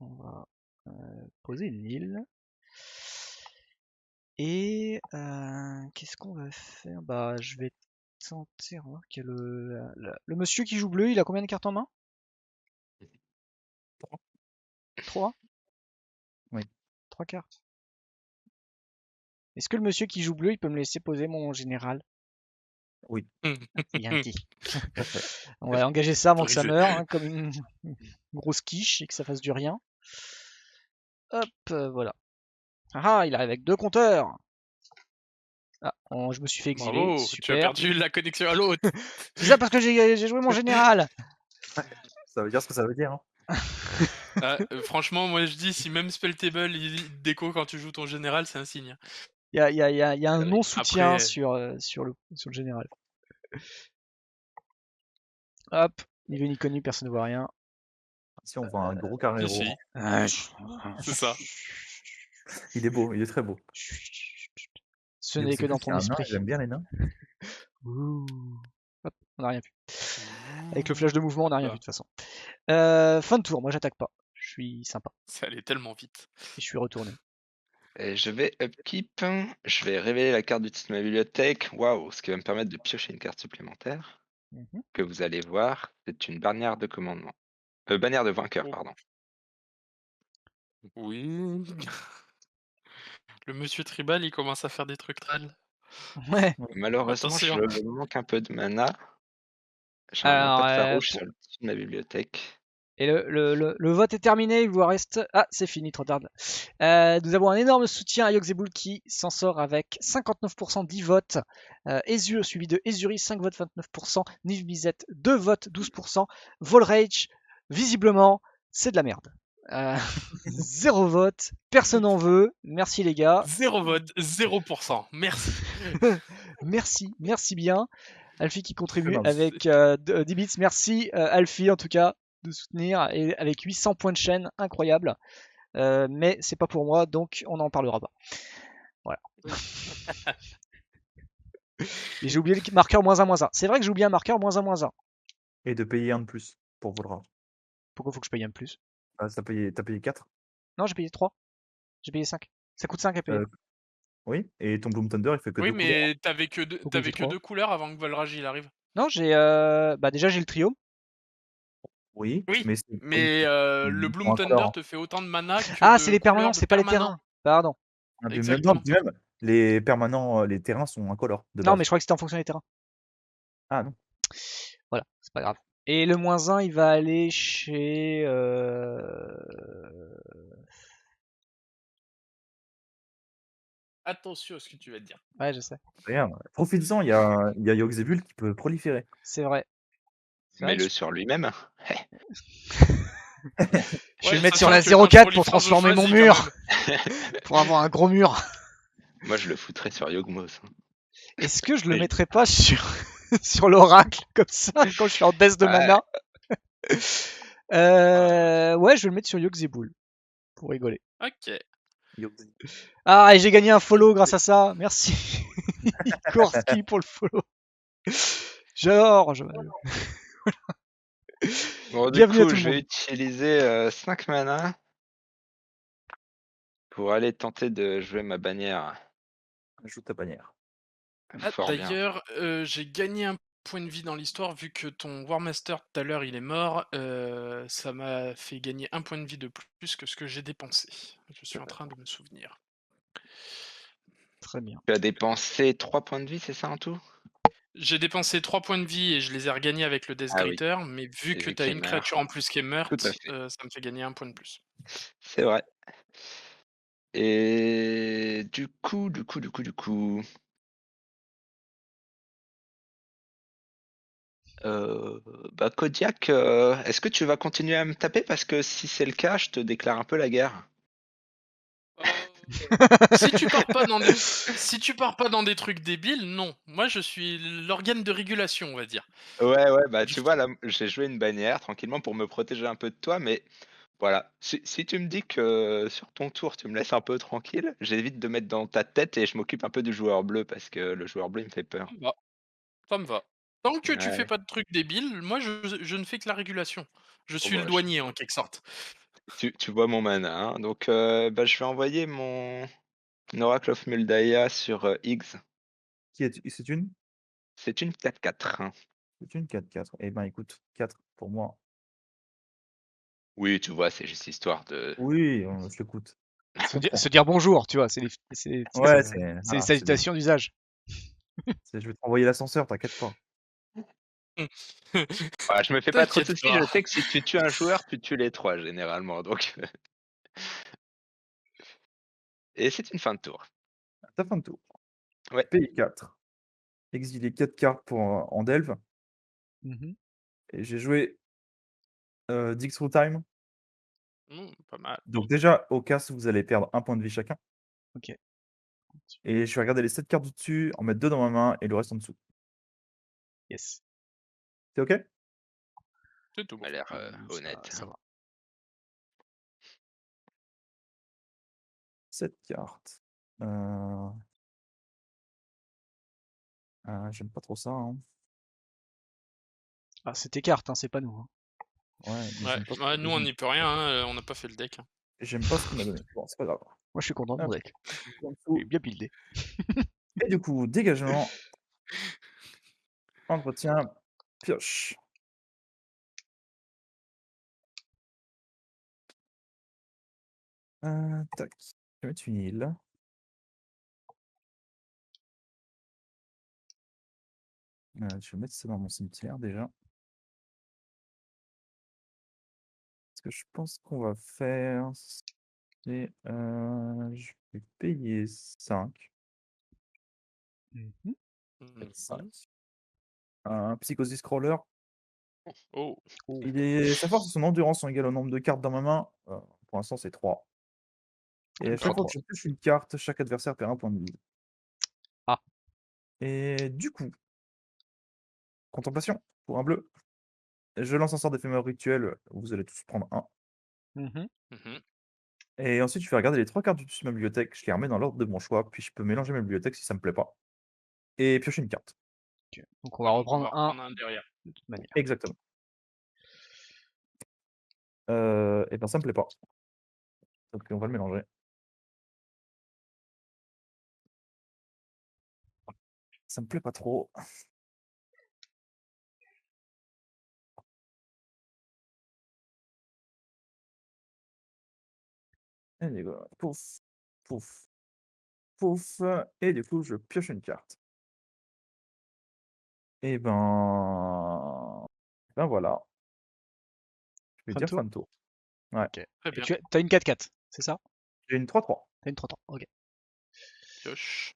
On va poser une île. Et qu'est-ce qu'on va faire? Bah je vais tenter. On va voir qu'il y a le monsieur qui joue bleu, il a combien de cartes en main? 3? Oui. 3 cartes. Est-ce que le monsieur qui joue bleu, il peut me laisser poser mon général? Oui. C'est gentil. On va engager ça avant que ça meure, hein, comme une grosse quiche et que ça fasse du rien. Hop, voilà. Ah, il arrive avec 2 compteurs. Ah, je me suis fait exiler. Bravo, Super. tu as perdu la connexion à l'autre. C'est ça parce que j'ai joué mon général. Ça veut dire ce que ça veut dire, hein. Franchement, moi je dis, si même Spelltable il déco quand tu joues ton général, c'est un signe. Il y a un non-soutien Après... sur le général. Hop, niveau ni connu, personne ne voit rien. Si on voit un gros carré si. C'est ça. Il est beau, il est très beau. Ce n'est que dans ton esprit. J'aime bien les nains. Hop, on n'a rien vu. Avec le flash de mouvement, on n'a rien vu de toute façon. Fin de tour, moi j'attaque pas. Je suis sympa. Ça allait tellement vite. Et je suis retourné. Et je vais upkeep. Je vais révéler la carte du titre de ma bibliothèque. Waouh, ce qui va me permettre de piocher une carte supplémentaire. Que vous allez voir, c'est une bannière de commandement. Bannière de vainqueur, Oh. pardon. Oui. Le monsieur Tribal, il commence à faire des trucs trad. Ouais. Malheureusement, Attention. je manque un peu de mana. J'ai un Alors, impet farouche pour- sur le dessus de ma bibliothèque. Et le vote est terminé, il vous reste... Ah, c'est fini, trop tard. Nous avons un énorme soutien à Yogg-Zebul qui s'en sort avec 59% 10 votes. Ezur suivi de Ezuri, 5 votes, 29%. Niv Mizzet, 2 votes, 12%. Volrage, visiblement, c'est de la merde. 0 vote, personne n'en veut. Merci les gars. 0 vote, 0%. Merci. Merci bien. Alfie qui contribue mince. avec 10 bits. Merci Alfie en tout cas de soutenir et avec 800 points de chaîne, incroyable. Mais c'est pas pour moi, donc on n'en parlera pas. Voilà. Et j'ai oublié le marqueur -1/-1. C'est vrai que j'ai oublié un marqueur -1/-1. Et de payer un de plus pour Volra. Pourquoi faut que je paye un de plus? Ah, t'as payé 4? Non, j'ai payé 3. J'ai payé 5. Ça coûte 5 à payer. Oui, et ton Bloom Thunder, il fait que Oui, 2 couleurs. mais t'avais que deux, Pourquoi il fait t'avais que 3? 2 couleurs avant que Volraj il arrive. Non, j'ai bah déjà j'ai le trio. Oui, Oui, mais mais le ils Bloom sont Thunder incolores. te fait autant de mana que Ah, c'est de les permanents, couleurs de c'est pas les permanents. terrains. Pardon. Ah, puis Exactement. même, les permanents, les terrains sont incolores de Non, base. mais je crois que c'était en fonction des terrains. Ah non. Voilà, c'est pas grave. Et le -1, il va aller chez... Attention à ce que tu vas dire. Ouais, je sais. Regarde, profites-en, il y a Yogg-Zebul qui peut proliférer. C'est vrai. C'est vrai que Mets-le sur lui-même. je vais le Ouais, mettre sur sachant la que quand je 04 pour prolifère, je transformer mon choisis quand mur. même. Pour avoir un gros mur. Moi, je le foutrais sur Yogg-Moth. Est-ce que je le Oui. mettrais pas sur, sur l'oracle, comme ça, quand je suis en baisse de Ouais. mana? Ouais, je vais le mettre sur Yogg-Zebul. Pour rigoler. Ok. Ah, et j'ai gagné un follow grâce à ça. Merci. Korski pour le follow. Georges. Bon, du Bienvenue à coup, tout le je vais monde. utiliser 5 mana pour aller tenter de jouer ma bannière. Ajoute ta bannière. Ah, Fort bien. d'ailleurs, j'ai gagné un point de vie dans l'histoire vu que ton Warmaster tout à l'heure il est mort. Ça m'a fait gagner un point de vie de plus que ce que j'ai dépensé. Je suis en train de me souvenir. Très bien. Tu as dépensé 3 points de vie, c'est ça en tout? J'ai dépensé 3 points de vie et je les ai regagnés avec le Death Ah oui. Greater, mais vu Et que vu t'as qu'il une meurt. créature en plus qui est Tout à meurte, fait. ça me fait gagner un point de plus. C'est vrai. Et du coup. Bah Kodiak, est-ce que tu vas continuer à me taper? Parce que si c'est le cas, je te déclare un peu la guerre. Si tu pars pas dans des trucs débiles, non. Moi, je suis l'organe de régulation, on va dire. Ouais, bah Je- tu vois, là, j'ai joué une bannière tranquillement pour me protéger un peu de toi, mais voilà. Si tu me dis que sur ton tour, tu me laisses un peu tranquille, j'évite de mettre dans ta tête et je m'occupe un peu du joueur bleu parce que le joueur bleu, il me fait peur. Ça me va. Ça me va. Tant que tu fais Ouais. pas de trucs débiles, moi, je ne fais que la régulation. Je Bon, suis le bah, douanier, en quelque sorte. tu vois mon mana, hein. Donc, bah, je vais envoyer mon Oracle of Muldaya sur X. C'est une C'est une 4/4. C'est une 4-4. Eh ben écoute, 4 pour moi. Oui, tu vois, c'est juste histoire de. Oui, je l'écoute. Se dire bonjour, tu vois, c'est les Ouais, les voilà, salutations d'usage. je vais te renvoyer l'ascenseur, t'inquiète pas. Ah, je me fais pas trop de T'inquiète soucis, pas. je sais que si tu tues un joueur, tu tues les 3 généralement, donc. Et c'est une fin de tour. Ta fin de tour. Ouais. Paye 4. Exiler 4 cartes pour en delve. Mhm. Et j'ai joué Dix Through Time. Pas mal. Donc déjà, au casse, vous allez perdre un point de vie chacun. Ok. Et je vais regarder les 7 cartes du dessus, en mettre 2 dans ma main et le reste en dessous. Yes. C'est OK? C'est tout Ça bon. a l'air Ça- honnête. ça va. 7 cartes. J'aime pas trop ça, hein. Ah, c'est tes cartes, hein, c'est pas nous. Hein. Ouais, mais Ouais, ouais, nous, on n'y peut rien. Hein, on n'a pas fait le deck. Hein. j'aime pas ce qu'il m'a donné. Bon, c'est pas grave. Moi, je suis content de mon Hop, deck. en Il dessous. est bien buildé. Et du coup, dégagement. Entretien. Pioche. Tac. Je vais mettre une île. Je vais mettre ça dans mon cimetière déjà. Ce que je pense qu'on va faire, c'est je vais payer 5. Mhm. 5. Mhm. Un Psychosis Crawler. Oh, Oh. Sa force et son endurance sont égales au nombre de cartes dans ma main. Pour l'instant, c'est 3. Et à chaque fois 3-3. que je touche une carte, chaque adversaire perd un point de vie. Ah. Et du coup, contemplation pour un bleu. Je lance un sort d'éphémère rituel, vous allez tous prendre 1. Mhm. mhm. Et ensuite, je fais regarder les 3 cartes du dessus de ma bibliothèque, je les remets dans l'ordre de mon choix, puis je peux mélanger ma bibliothèque si ça me plaît pas. Et piocher une carte. Ok. Donc on va Donc, on reprendre va un reprendre un derrière. de toute manière. Exactement. Et ben ça me plaît pas. Donc on va le mélanger. Ça me plaît pas trop. Allez, voilà. Pouf, pouf, pouf. Et du coup, je pioche une carte. Et ben voilà. Je vais Fin de dire tour. fin de tour. Ouais. Ok. Très Et bien. tu as une 4-4, c'est ça? J'ai une 3-3. T'as une 30 ans. Ok. Pioche.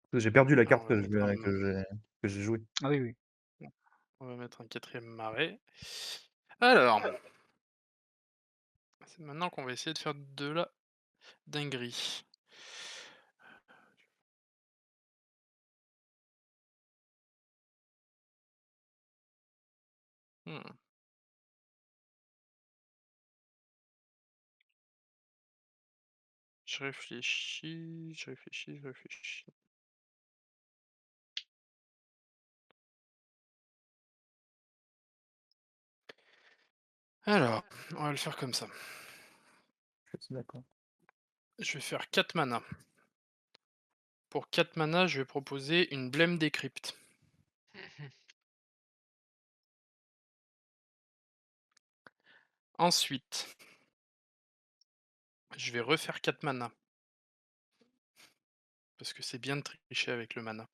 Parce que j'ai perdu la Alors, carte on va mettre un... que j'ai jouée. Ah oui, oui. on va mettre un 4e marais. Alors, c'est maintenant qu'on va essayer de faire de la dinguerie. Hmm. Je réfléchis, je réfléchis, je réfléchis. Alors, on va le faire comme ça. Je suis d'accord. Je vais faire 4 mana. Pour 4 mana, je vais proposer une Blême Décrypte. Ensuite, je vais refaire 4 mana. Parce que c'est bien de tricher avec le mana.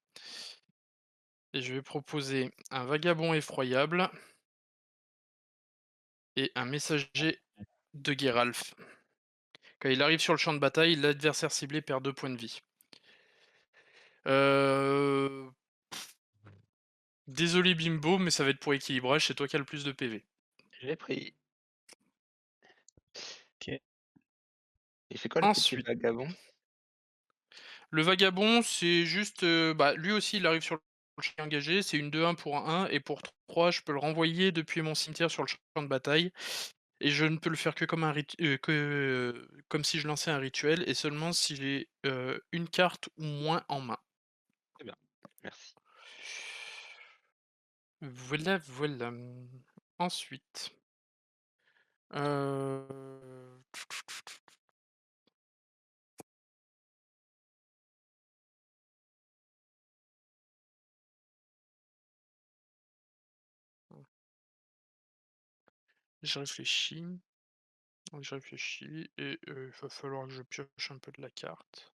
Et je vais proposer un Vagabond Effroyable et un Messager de Geralf. Quand il arrive sur le champ de bataille, l'adversaire ciblé perd 2 points de vie. Désolé Bimbo, mais ça va être pour équilibrage, c'est toi qui as le plus de PV. J'ai pris. Ok. Il fait quoi le petit Ensuite, vagabond? le Vagabond, c'est juste... lui aussi, il arrive sur le champ engagé, c'est une 2-1 pour un 1, et pour 3, je peux le renvoyer depuis mon cimetière sur le champ de bataille. Et je ne peux le faire que comme comme si je lançais un rituel, et seulement si j'ai une carte ou moins en main. Très bien, merci. Voilà, voilà. Ensuite. Euh... Je réfléchis. Je réfléchis. Et il va falloir que je pioche un peu de la carte.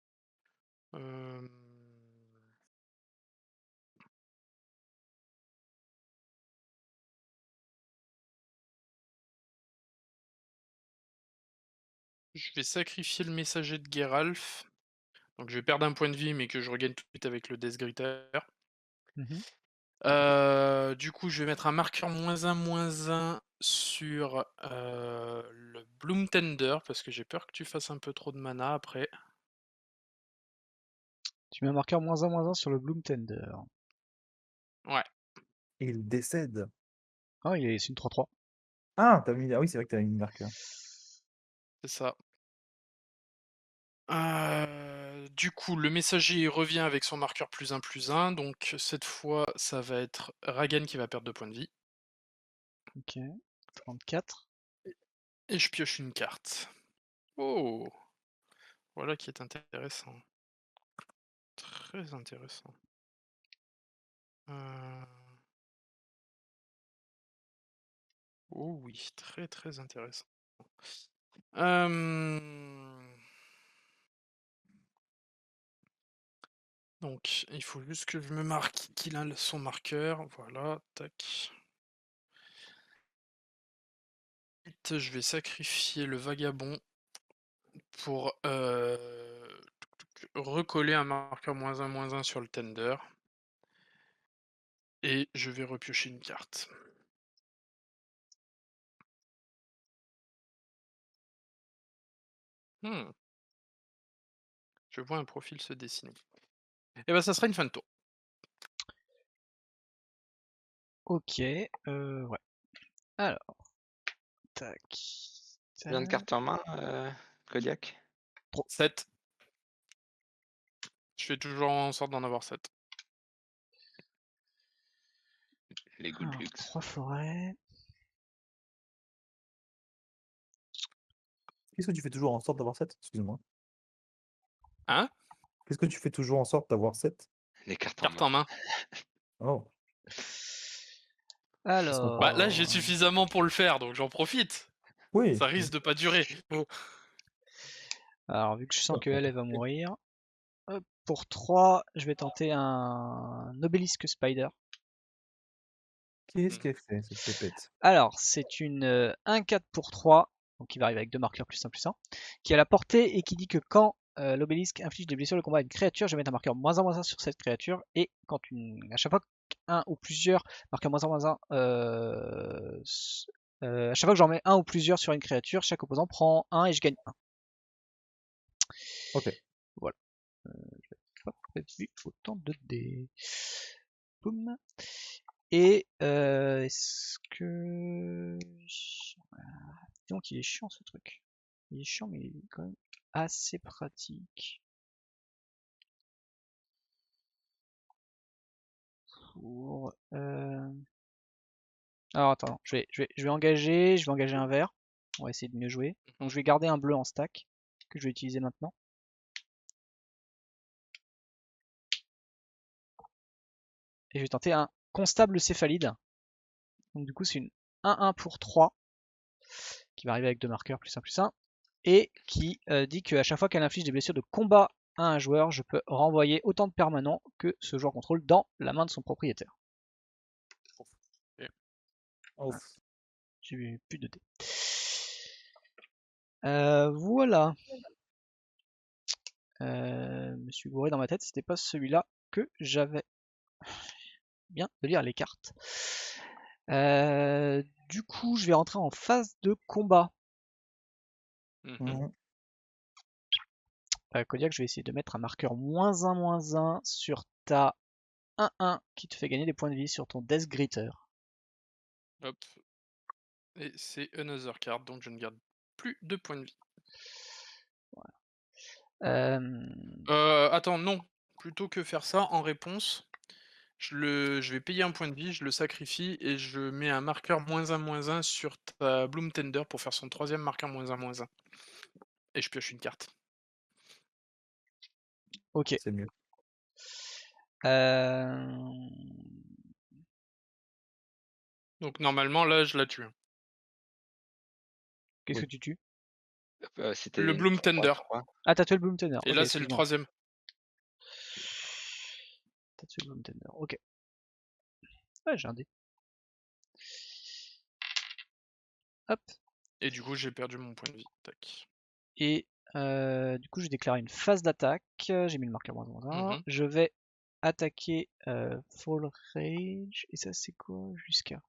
Je vais sacrifier le messager de Geralf. Donc je vais perdre un point de vie, mais que je regagne tout de suite avec le Death Gritter. Mhm. Du coup, je vais mettre un marqueur -1/-1 sur le Bloom Tender, parce que j'ai peur que tu fasses un peu trop de mana après. Tu mets un marqueur -1/-1 sur le Bloom Tender. Ouais, Et il décède. Ah, c'est une 3-3. Ah, oui, c'est vrai que t'as mis une marqueur. c'est ça. Du coup, le messager revient avec son marqueur +1/+1, donc cette fois, ça va être Ragan qui va perdre 2 points de vie. Ok. 34. Et je pioche une carte. Oh, voilà qui est intéressant. Très intéressant. Oh oui, très très intéressant. Donc, il faut juste que je me marque qu'il a son marqueur. Voilà, tac. Ensuite, je vais sacrifier le vagabond pour recoller un marqueur -1/-1 sur le tender. Et je vais repiocher une carte. Je vois un profil se dessiner. Et ben ça sera une fin de tour. Ok, ouais. Alors, tac. Combien de cartes en main, Kodiak? 7. Je fais toujours en sorte d'en avoir 7. Les goûts de luxe. 3 forêts. Qu'est-ce que tu fais toujours en sorte d'avoir 7? Excuse-moi. Hein? Qu'est-ce que tu fais toujours en sorte d'avoir 7? Les cartes en Carte main. en main. Oh, Alors, Bah là j'ai suffisamment pour le faire, donc j'en profite. oui. Ça risque de pas durer. alors vu que je sens Ouais, qu'elle va mourir, hop, pour 3, je vais tenter un obélisque spider. Qu'est-ce qu'elle fait, cette pépette? Alors, c'est une 1-4 pour 3, donc qui va arriver avec 2 marqueurs +1/+1, qui a la portée et qui dit que quand l'obélisque inflige des blessures de combat à une créature, je vais mettre un marqueur -1/-1 sur cette créature, et quand à chaque fois qu'un ou plusieurs marqueurs -1/-1, à chaque fois que j'en mets un ou plusieurs sur une créature, chaque opposant prend 1 et je gagne 1. Ok. Voilà. Je vais pas vu autant de dés. Boum. Et est-ce que... Donc il est chiant ce truc. Il est chiant mais il est quand même assez pratique. Pour... Alors attends, je vais engager un vert. On va essayer de mieux jouer. Donc je vais garder un bleu en stack que je vais utiliser maintenant. Et je vais tenter un constable céphalide. Donc du coup c'est une 1-1 pour 3 qui va arriver avec 2 marqueurs +1/+1 et qui dit qu'à chaque fois qu'elle inflige des blessures de combat à un joueur, je peux renvoyer autant de permanents que ce joueur contrôle dans la main de son propriétaire. Voilà. J'ai plus de dés. Voilà. Je me suis gouré dans ma tête, c'était pas celui-là que j'avais. Bien de lire les cartes. Du coup, je vais rentrer en phase de combat. Kodiak, je vais essayer de mettre un marqueur -1/-1 sur ta 1-1 qui te fait gagner des points de vie sur ton Death Greeter. Hop. Et c'est another card, donc je ne garde plus de points de vie. Voilà. Attends, non. Plutôt que faire ça, en réponse, je vais payer un point de vie, je le sacrifie et je mets un marqueur -1/-1 sur ta Bloom Tender pour faire son 3ème marqueur -1/-1. Et je pioche une carte. Ok. C'est mieux. Donc normalement là je la tue. Qu'est-ce Oui. que tu tues? C'était Le une Bloom Tender. 3/3. Ah, t'as tué le Bloom Tender. Et Ok, là c'est le excuse-moi. 3ème. T'as tué le Bloom Tender. Ok. Ouais, j'ai un dé. Hop. Et du coup j'ai perdu mon point de vie. Tac. Et du coup, je déclare une phase d'attaque. J'ai mis le marqueur -1. Je vais attaquer Fall Rage. Et ça, c'est quoi jusqu'à?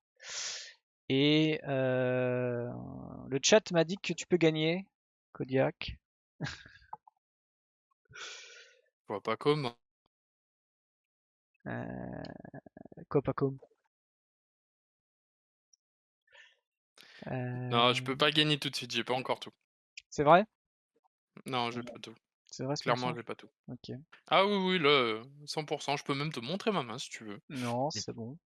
Et le chat m'a dit que tu peux gagner, Kodiak. Je vois pas comment. Copacom. Non, je peux pas gagner tout de suite, j'ai pas encore tout. C'est vrai? Non, j'ai pas tout. C'est vrai, ce Clairement, mensonge? j'ai pas tout. Ok. Ah oui, oui, là, 100%, je peux même te montrer ma main si tu veux. Non, c'est bon.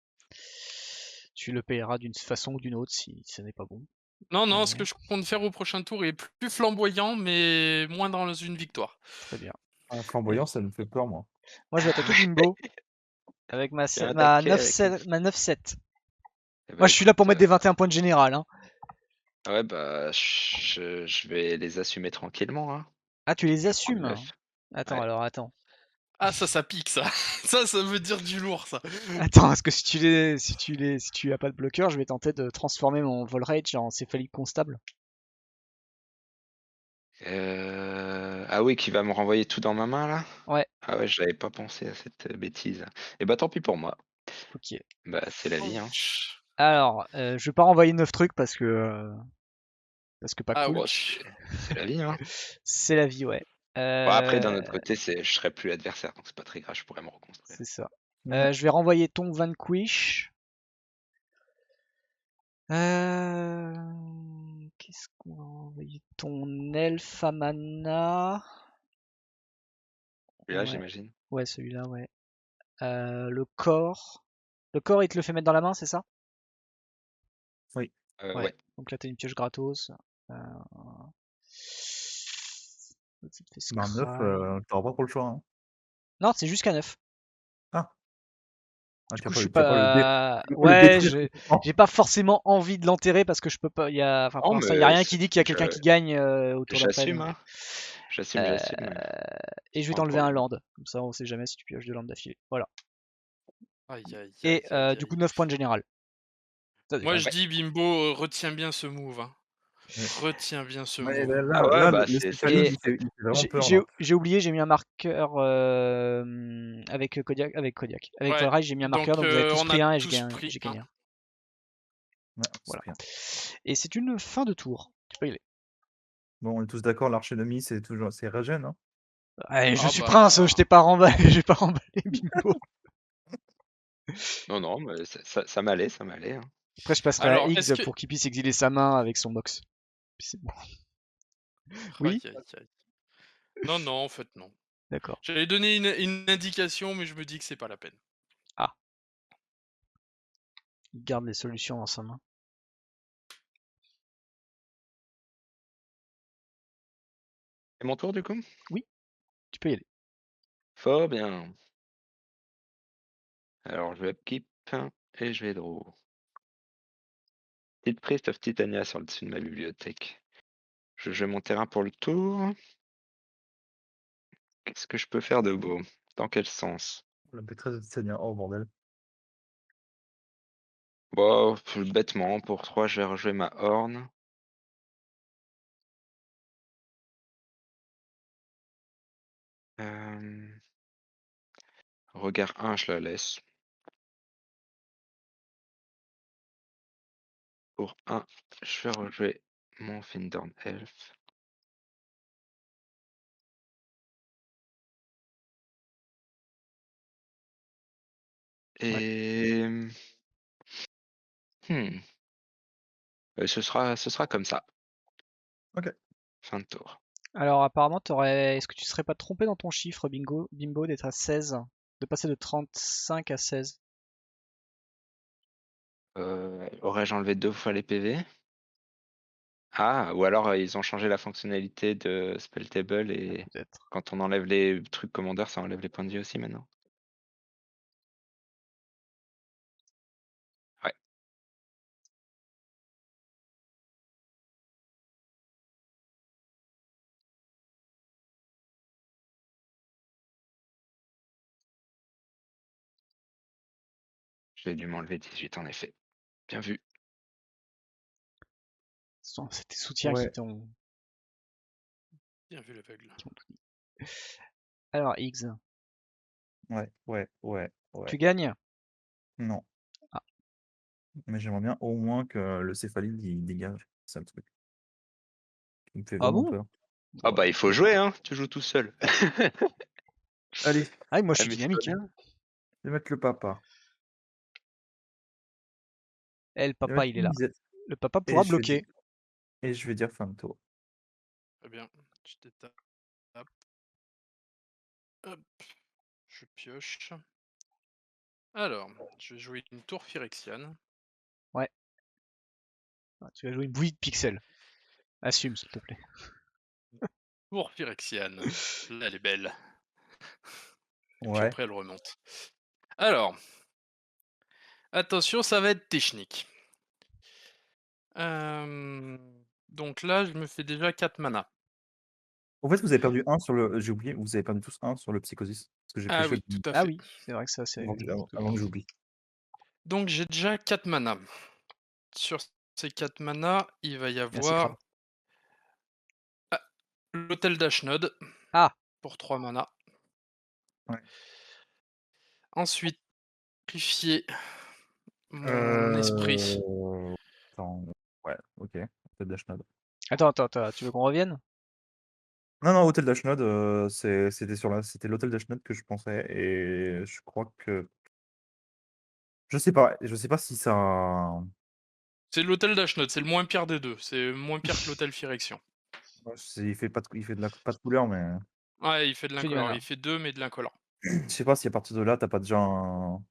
Tu le payeras d'une façon ou d'une autre si ce n'est pas bon. Non, non, ce que je compte faire au prochain tour est plus flamboyant, mais moins dans une victoire. Très bien. Un flamboyant, ça me fait peur, moi. Moi, je vais attaquer Bimbo avec ma Tu vas 9-7. Eh Moi, bah, je suis là pour écoute, mettre des 21 points de général. Hein. ouais, bah, je vais les assumer tranquillement, hein. Ah, tu les Je vais prendre assumes? l'œuf. Attends, Ouais. alors, attends. Ah, ça pique, ça. Ça veut dire du lourd, ça. Attends, parce que si tu as pas de bloqueur, je vais tenter de transformer mon Volrage en céphalique constable. Ah oui, qui va me renvoyer tout dans ma main là? Ouais, Ah ouais, j'avais pas pensé à cette bêtise. Et bah tant pis pour moi. ok. Bah c'est la vie, hein. Ouch. Alors, je vais pas renvoyer 9 trucs parce que pas Ah, cool. Bon, ouch. c'est la vie, hein. C'est la vie, ouais. Bon, après, d'un autre côté, je serais plus adversaire, donc c'est pas très grave, je pourrais me reconstruire. C'est ça. Ouais. Je vais renvoyer ton Vanquish. Euh, Qu'est-ce qu'on va envoyer? Ton Elf à mana. Celui-là, Ouais, j'imagine. ouais, celui-là, ouais. Le corps. Le corps, il te le fait mettre dans la main, c'est ça? Oui. Ouais. Ouais. Donc là, t'as une pioche gratos. Euh, Ça te fait Bah, 9, scry. t'auras pas trop le choix. Hein. Non, c'est jusqu'à 9. Ah, Du t'as coup, pas, je suis t'as pas pas. tu peux pas le Ouais, détruire complètement. j'ai pas forcément envie de l'enterrer parce que je peux pas. Enfin, Oh, pour l'instant, il y a mais rien qui dit qu'il y a quelqu'un qui gagne au tour d'après. j'assume, Donc. hein. J'assume, Euh, j'assume. Et je vais Pas un t'enlever un problème. land. Comme ça, on sait jamais si tu pioches deux landes d'affilée. Voilà. Aïe, aïe, Et aïe, aïe, du coup, aïe. 9 points de général. Ça Moi, déconne je pas. dis, Bimbo, retiens bien ce move. Hein. Ouais. Retiens bien ce Ouais, move. Ah ouais, là, bah le c'est céphalide, Et classe. il fait vraiment peur. Là. j'ai oublié, j'ai mis un marqueur avec Kodiak. Avec Ouais. Volrage, j'ai mis un marqueur, Donc, donc vous avez tous on a pris un et tous pris j'ai un. gagné un. Ouais, c'est Voilà. bien. Et c'est une fin de tour. Tu peux y aller. Bon, on est tous d'accord, l'archer ennemi, c'est Regen. Hein. Allez, je Ah suis prince, je bah. t'ai pas remballé, j'ai pas remballé Bimbo. Non, mais ça m'allait, ça m'allait, hein. Après, je passerai à Alors, est-ce X que. pour qu'il puisse exiler sa main avec son box. Puis c'est bon. Aïe, Oui? aïe, aïe. Non, non, en fait, non. D'accord. J'allais donner une indication, mais je me dis que c'est pas la peine. Ah, il garde les solutions dans sa main. C'est mon tour, du coup? Oui, tu peux y aller. Fort bien. Alors, je vais upkeep et je vais draw. Petite Priest of Titania sur le dessus de ma bibliothèque. Je joue mon terrain pour le tour. Qu'est-ce que je peux faire de beau? Dans quel sens? La maîtresse de Titania. Oh, bordel. Bon, bêtement, pour 3, je vais rejouer ma Horn. Regard 1, je la laisse. Pour 1, je vais rejouer mon Findorn Elf. Ouais. Et ce sera comme ça. Ok. Fin de tour. Alors apparemment, est-ce que tu serais pas trompé dans ton chiffre, Bimbo, d'être à 16, de passer de 35 à 16? Aurais-je enlevé 2 fois les PV? Ah, ou alors ils ont changé la fonctionnalité de Spelltable et Peut-être. quand on enlève les trucs commandeurs, ça enlève les points de vie aussi maintenant. Ouais. J'ai dû m'enlever 18 en effet. Bien vu. C'est tes soutiens Ouais. Bien vu l'aveugle. qui ont tout dit. Alors, X, Ouais. tu gagnes? Non. Ah, Mais j'aimerais bien au moins que le céphalide, il dégage. C'est ça le truc. Il me fait ah vraiment bon? peur. Ah Ouais, bah il faut jouer, hein, tu joues tout seul. Allez, ah, moi je suis Amuse-toi dynamique, hein. bien. je vais mettre le papa. Eh, le Je vais papa, mettre il est une là. misette. Le papa Et pourra je vais dire, bloquer. fin de tour. Très bien. Je t'étape. Hop. Je pioche. Alors, je vais jouer une tour Phyrexiane. Ouais. Ah, tu vas jouer une bouillie de pixels. Assume, s'il te plaît. Tour Phyrexiane. Là, elle est belle. Et puis Ouais. après, elle remonte. Alors, attention, ça va être technique. Donc là, je me fais déjà 4 mana. En fait, vous avez perdu 1 sur le. J'ai oublié, vous avez perdu tous 1 sur le Psychosis. Parce que j'ai Ah pioché oui, tout à Ah fait. oui, c'est vrai que ça, c'est. avant que j'oublie. Donc j'ai déjà 4 manas. Sur ces 4 manas, il va y Merci, Crabe. avoir l'hôtel d'Ashnod Ah, pour 3 manas. Ouais. Ensuite, sacrifier mon esprit. Attends, ouais, ok. Hôtel d'Ashnod. attends, tu veux qu'on revienne? Non, Hôtel d'Ashnod, c'était l'hôtel d'Ashnod que je pensais et je crois que je sais pas si ça C'est l'hôtel d'Ashnod, c'est le moins pire des deux. C'est moins pire que l'hôtel Phyrexian. ouais, il fait pas pas de couleur, mais Ouais, il fait de Il fait du l'incolore. mana. Il fait 2, mais de l'incolore. je sais pas si à partir de là, t'as pas déjà une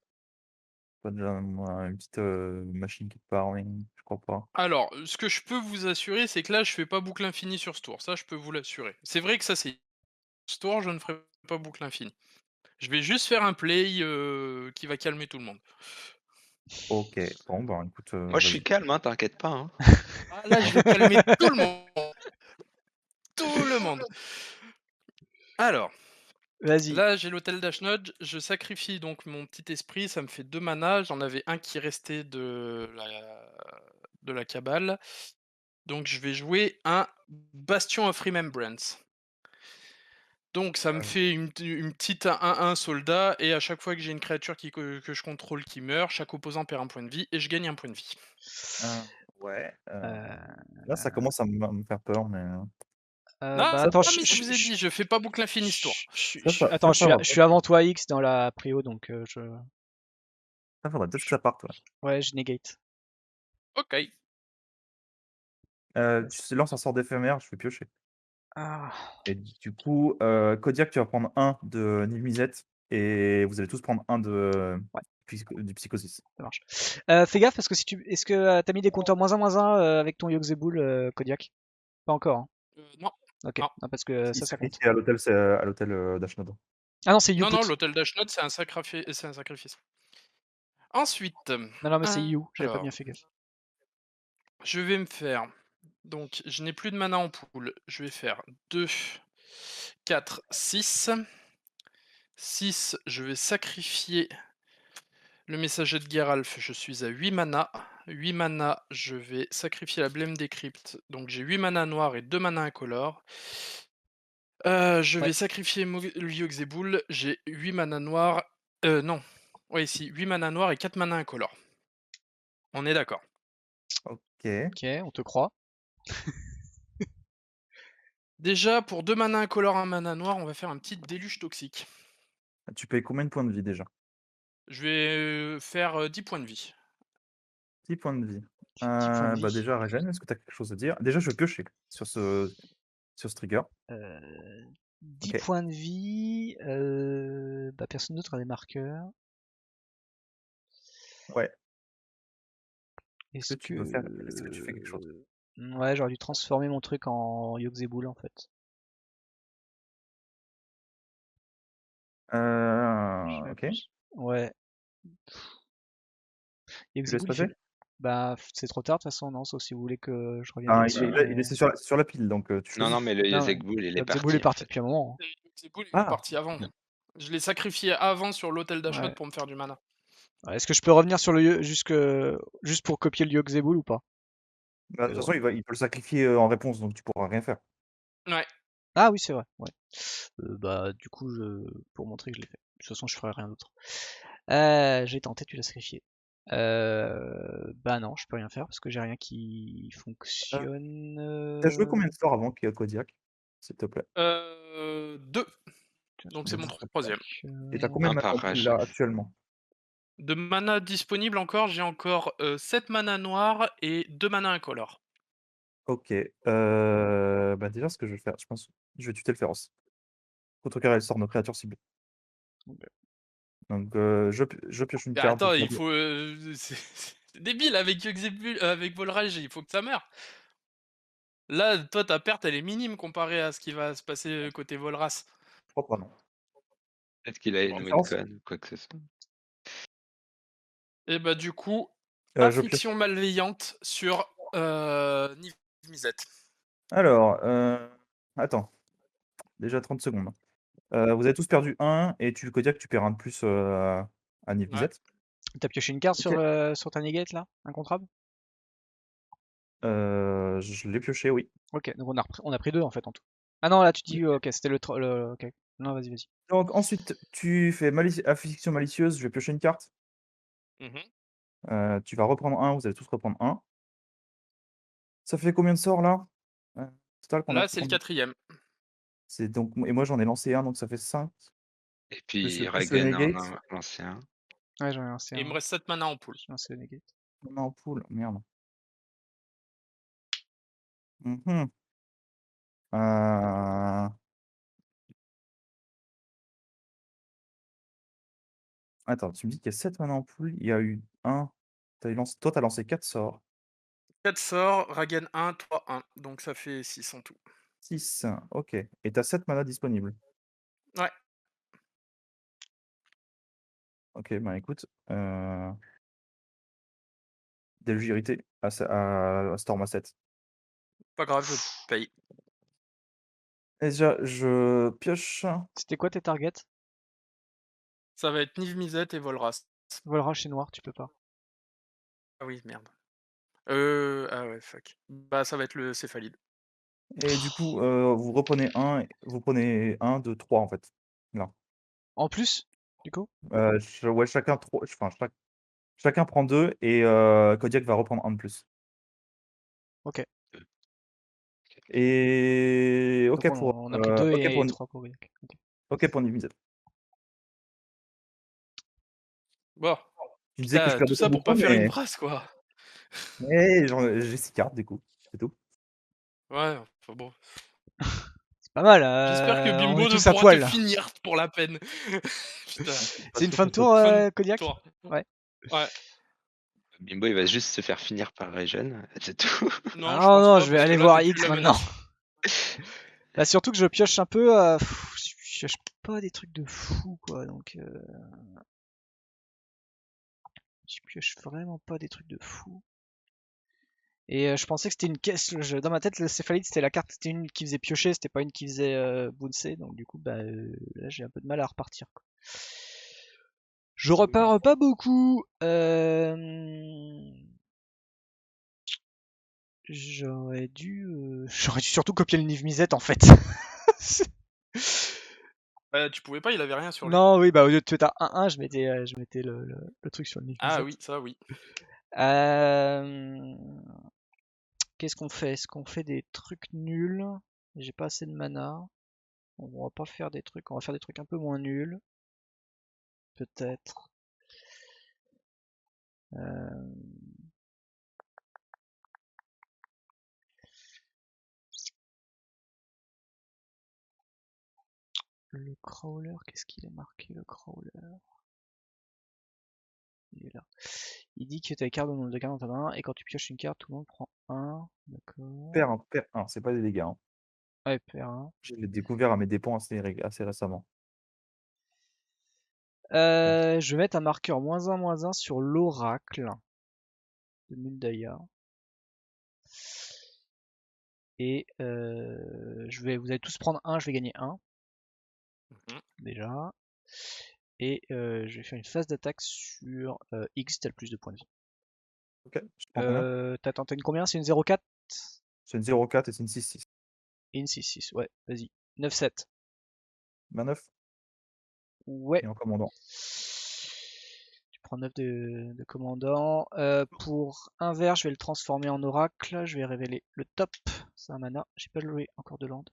petite, machine qui te part, mais je crois pas. Alors, ce que je peux vous assurer, c'est que là, je fais pas boucle infinie sur ce tour. Ça, je peux vous l'assurer. C'est vrai que ça, c'est ce tour, je ne ferai pas boucle infinie. Je vais juste faire un play qui va calmer tout le monde. OK, bon, bah, écoute, Moi, je suis vas-y. calme, hein, t'inquiète pas. Hein. Ah, là, je vais calmer tout le monde. Tout le monde. Alors, Vas-y. là, j'ai l'hôtel d'Ashnod. Je sacrifie donc mon petit esprit. Ça me fait 2 manas. J'en avais un qui restait de la cabale. Donc, je vais jouer un Bastion of Remembrance. Donc ça me fait une petite 1-1 soldat, et à chaque fois que j'ai une créature que je contrôle qui meurt, chaque opposant perd un point de vie et je gagne un point de vie. Ouais, Euh, là, ça commence à me faire peur, mais Non, bah ça, attends, mais je vous ai dit, je fais pas boucle infinie ce tour. attends, ça va, je suis avant toi X dans la prio, donc ça faudrait peut-être que ça parte, ouais. ouais, je negate. Ok. Tu lances un sort d'éphémère, je fais piocher Ah, et du coup, Kodiak, tu vas prendre 1 de Nilmisette et vous allez tous prendre 1 de ouais, du Psychosis. ça marche. Fais gaffe parce que est-ce que t'as mis des compteurs -1/-1 avec ton Yogg-Sabull, Kodiak? Pas encore, hein. Non, Ok, non. non, parce que Si, ça celui compte. qui est à l'hôtel, c'est à l'hôtel, d'Ashnod. Ah non, c'est You Non, non, Put. l'hôtel d'Ashnod, c'est un sacrifice. Ensuite, Non, mais c'est You, j'avais pas alors, bien fait gaffe. je vais me faire. Donc, je n'ai plus de mana en pool. Je vais faire 2, 4, 6. 6, je vais sacrifier le messager de Geralf, je suis à 8 mana. 8 mana, je vais sacrifier la Blême des Cryptes. Donc j'ai 8 mana noirs et 2 mana incolores. Je Ouais. vais sacrifier le Yogg-Sabull. J'ai 8 mana noirs. Non. Ouais, si, 8 mana noirs et 4 mana incolores. On est d'accord. OK. Ok, on te croit. Déjà, pour 2 mana incolores, 1 mana noir, on va faire un petit déluge toxique. Tu payes combien de points de vie déjà? Je vais faire 10 points de vie. 10 points de vie. 10 points de Bah, vie. déjà, Regen, est-ce que tu as quelque chose à dire? Déjà, je vais piocher sur ce trigger. 10 OK. points de vie. Bah, personne d'autre a des marqueurs. Ouais. Est-ce Tu peux faire est-ce que tu fais quelque chose? que. Ouais, j'aurais dû transformer mon truc en Yogg-Sabull en fait. OK. Ouais. Tu laisses Yogg-Sabull, il passer? fait. Bah, c'est trop tard de toute façon, non, sauf si vous voulez que je revienne Il est dessus. là, il est sur la pile, donc tu Non, choisis. non, mais le Non, Yogg-Sabull, il est Yogg-Sabull est parti, en parti fait. depuis un moment, hein. Yogg-Sabull, il est Ah! parti avant. Je l'ai sacrifié avant sur l'hôtel d'Ashnod Ouais. pour me faire du mana. Ouais, est-ce que je peux revenir sur le juste pour copier le Yogg-Sabull ou pas? Bah, de toute façon, il peut le sacrifier, en réponse, donc tu pourras rien faire. Ouais. Ah oui, c'est vrai. Ouais. Bah, du coup, pour montrer que je l'ai fait. De toute façon, je ferai rien d'autre. J'ai tenté, tu l'as sacrifié. Bah non, je peux rien faire parce que j'ai rien qui fonctionne. Tu joué combien de sorts avant Kodiak, s'il te plaît? 2. Donc c'est mon troisième. Et tu as combien de Un mana par en pool, rage. là, actuellement? De mana disponible encore, j'ai encore 7 mana noirs et 2 mana incolores. OK. Bah, déjà, ce que je vais faire, je pense, je vais tuer le féroce. Contrecarrer le sort de créature ciblée. Donc, je pioche une Mais carte. attends, il faut. C'est débile avec avec Volrage, il faut que ça meure. Là, toi, ta perte, elle est minime comparée à ce qui va se passer côté Volras. Je crois pas, non. Peut-être qu'il a une Féroce? wincon ou quoi que ce soit. Et bah, du coup, Je pioche. affliction malveillante sur Niv Mizzet. Alors, attends. Déjà 30 secondes. Vous avez tous perdu 1 et Kodiak, tu perds un de plus à Nif Ouais. T'as pioché une carte Ok. sur ta negate là, incontrable? Je l'ai pioché, oui. Ok, donc on a pris 2 en fait en tout. Ah non, là tu dis, ok, c'était ok. Non, vas-y, vas-y. Donc ensuite, tu fais affliction malicieuse, je vais piocher une carte. Mhm. Tu vas reprendre 1, vous allez tous reprendre 1. Ça fait combien de sorts là? Total qu'on a Là, pris c'est le combien? 4e. C'est donc et moi j'en ai lancé un, donc ça fait 5 Et plus puis le Ragen en negate. a lancé un. Ouais, j'en ai lancé Et il me un. reste 7 mana en pool. J'ai lancé le negate. On est en pool, merde. Mmh. Heu, Attends, tu me dis qu'il y a 7 mana en pool, il y a eu 1 toi tu as lancé 4 sorts. 4 sorts, Ragen 1, 3, 1. Donc ça fait 6 en tout. 6, OK, et tu as 7 mana disponibles. Ouais. OK, ben écoute, délégérité à Storm à 7. Pas grave, je paye. Déjà, je pioche. C'était quoi tes targets? Ça va être Niv Mizzet et Volras. Volrash et noir, tu peux pas. Ah oui, merde. Ah ouais, fuck. Bah, ça va être le céphalide. Et du coup, vous reprenez 1, vous prenez 1, 2, 3 en fait. Là. En plus, du coup? Ouais, chacun 3, enfin chacun prend 2 et Kodiak va reprendre 1 de plus. Ok. Et Donc OK pour, on a pris 2 OK pour et 3 pour Goliath. Ok. OK pour Niv. Bon, Tu disais que je putain, tout perdais pas ça pour beaucoup, pas faire une mais brasse, quoi. j'ai 6 cartes du coup, c'est tout. Ouais, enfin bon. C'est pas mal, J'espère que on est Bimbo ne tous à pourra te poil. finir pour la peine. Putain, Pas C'est une sûr fin que de ce soit tour, fin de Kodiak? tour. Ouais. Ouais. Bimbo, il va juste se faire finir par Regen, c'est tout. Non, Ah je pense non, pas, je vais parce que aller là, voir t'es plus X la maintenant. menace. Bah, surtout que je pioche un peu, je pioche pas des trucs de fou, quoi, donc je pioche vraiment pas des trucs de fou. Et je pensais que c'était une caisse, dans ma tête, le céphalide, c'était la carte, c'était une qui faisait piocher, c'était pas une qui faisait bouncer, donc du coup, bah, là, j'ai un peu de mal à repartir, quoi. Je repars pas beaucoup. J'aurais dû surtout copier le Niv Mizzet en fait. Tu pouvais pas, il avait rien sur lui. Non, oui, bah au lieu de tuer à 1-1, je mettais le truc sur le Niv Ah Mizzet. oui, ça oui. Qu'est-ce qu'on fait? Est-ce qu'on fait des trucs nuls? J'ai pas assez de mana. On va pas faire des trucs, on va faire des trucs un peu moins nuls. Peut-être. Le crawler, qu'est-ce qu'il est marqué le crawler? Il est là. Il dit que tu as les cartes au nombre de cartes dans ta main et quand tu pioches une carte, tout le monde prend 1. D'accord. Perd 1, c'est pas des dégâts, hein. Ouais, perd 1. Je l'ai découvert à mes dépens assez récemment. Je vais mettre un marqueur -1/-1 sur l'oracle de Muldaya. Et vous allez tous prendre 1, je vais gagner 1. Déjà. Et je vais faire une phase d'attaque sur X, t'as le plus de points de vie. OK, je prends combien? T'as tenté une combien? C'est une 0,4 C'est une 0,4 et c'est une 6,6. et une 6,6, ouais, vas-y. 9,7. 29 Ouais. et en commandant. Tu prends 9 de commandant. Pour un vert, je vais le transformer en oracle. Je vais révéler le top. C'est un mana. J'ai pas joué encore de land.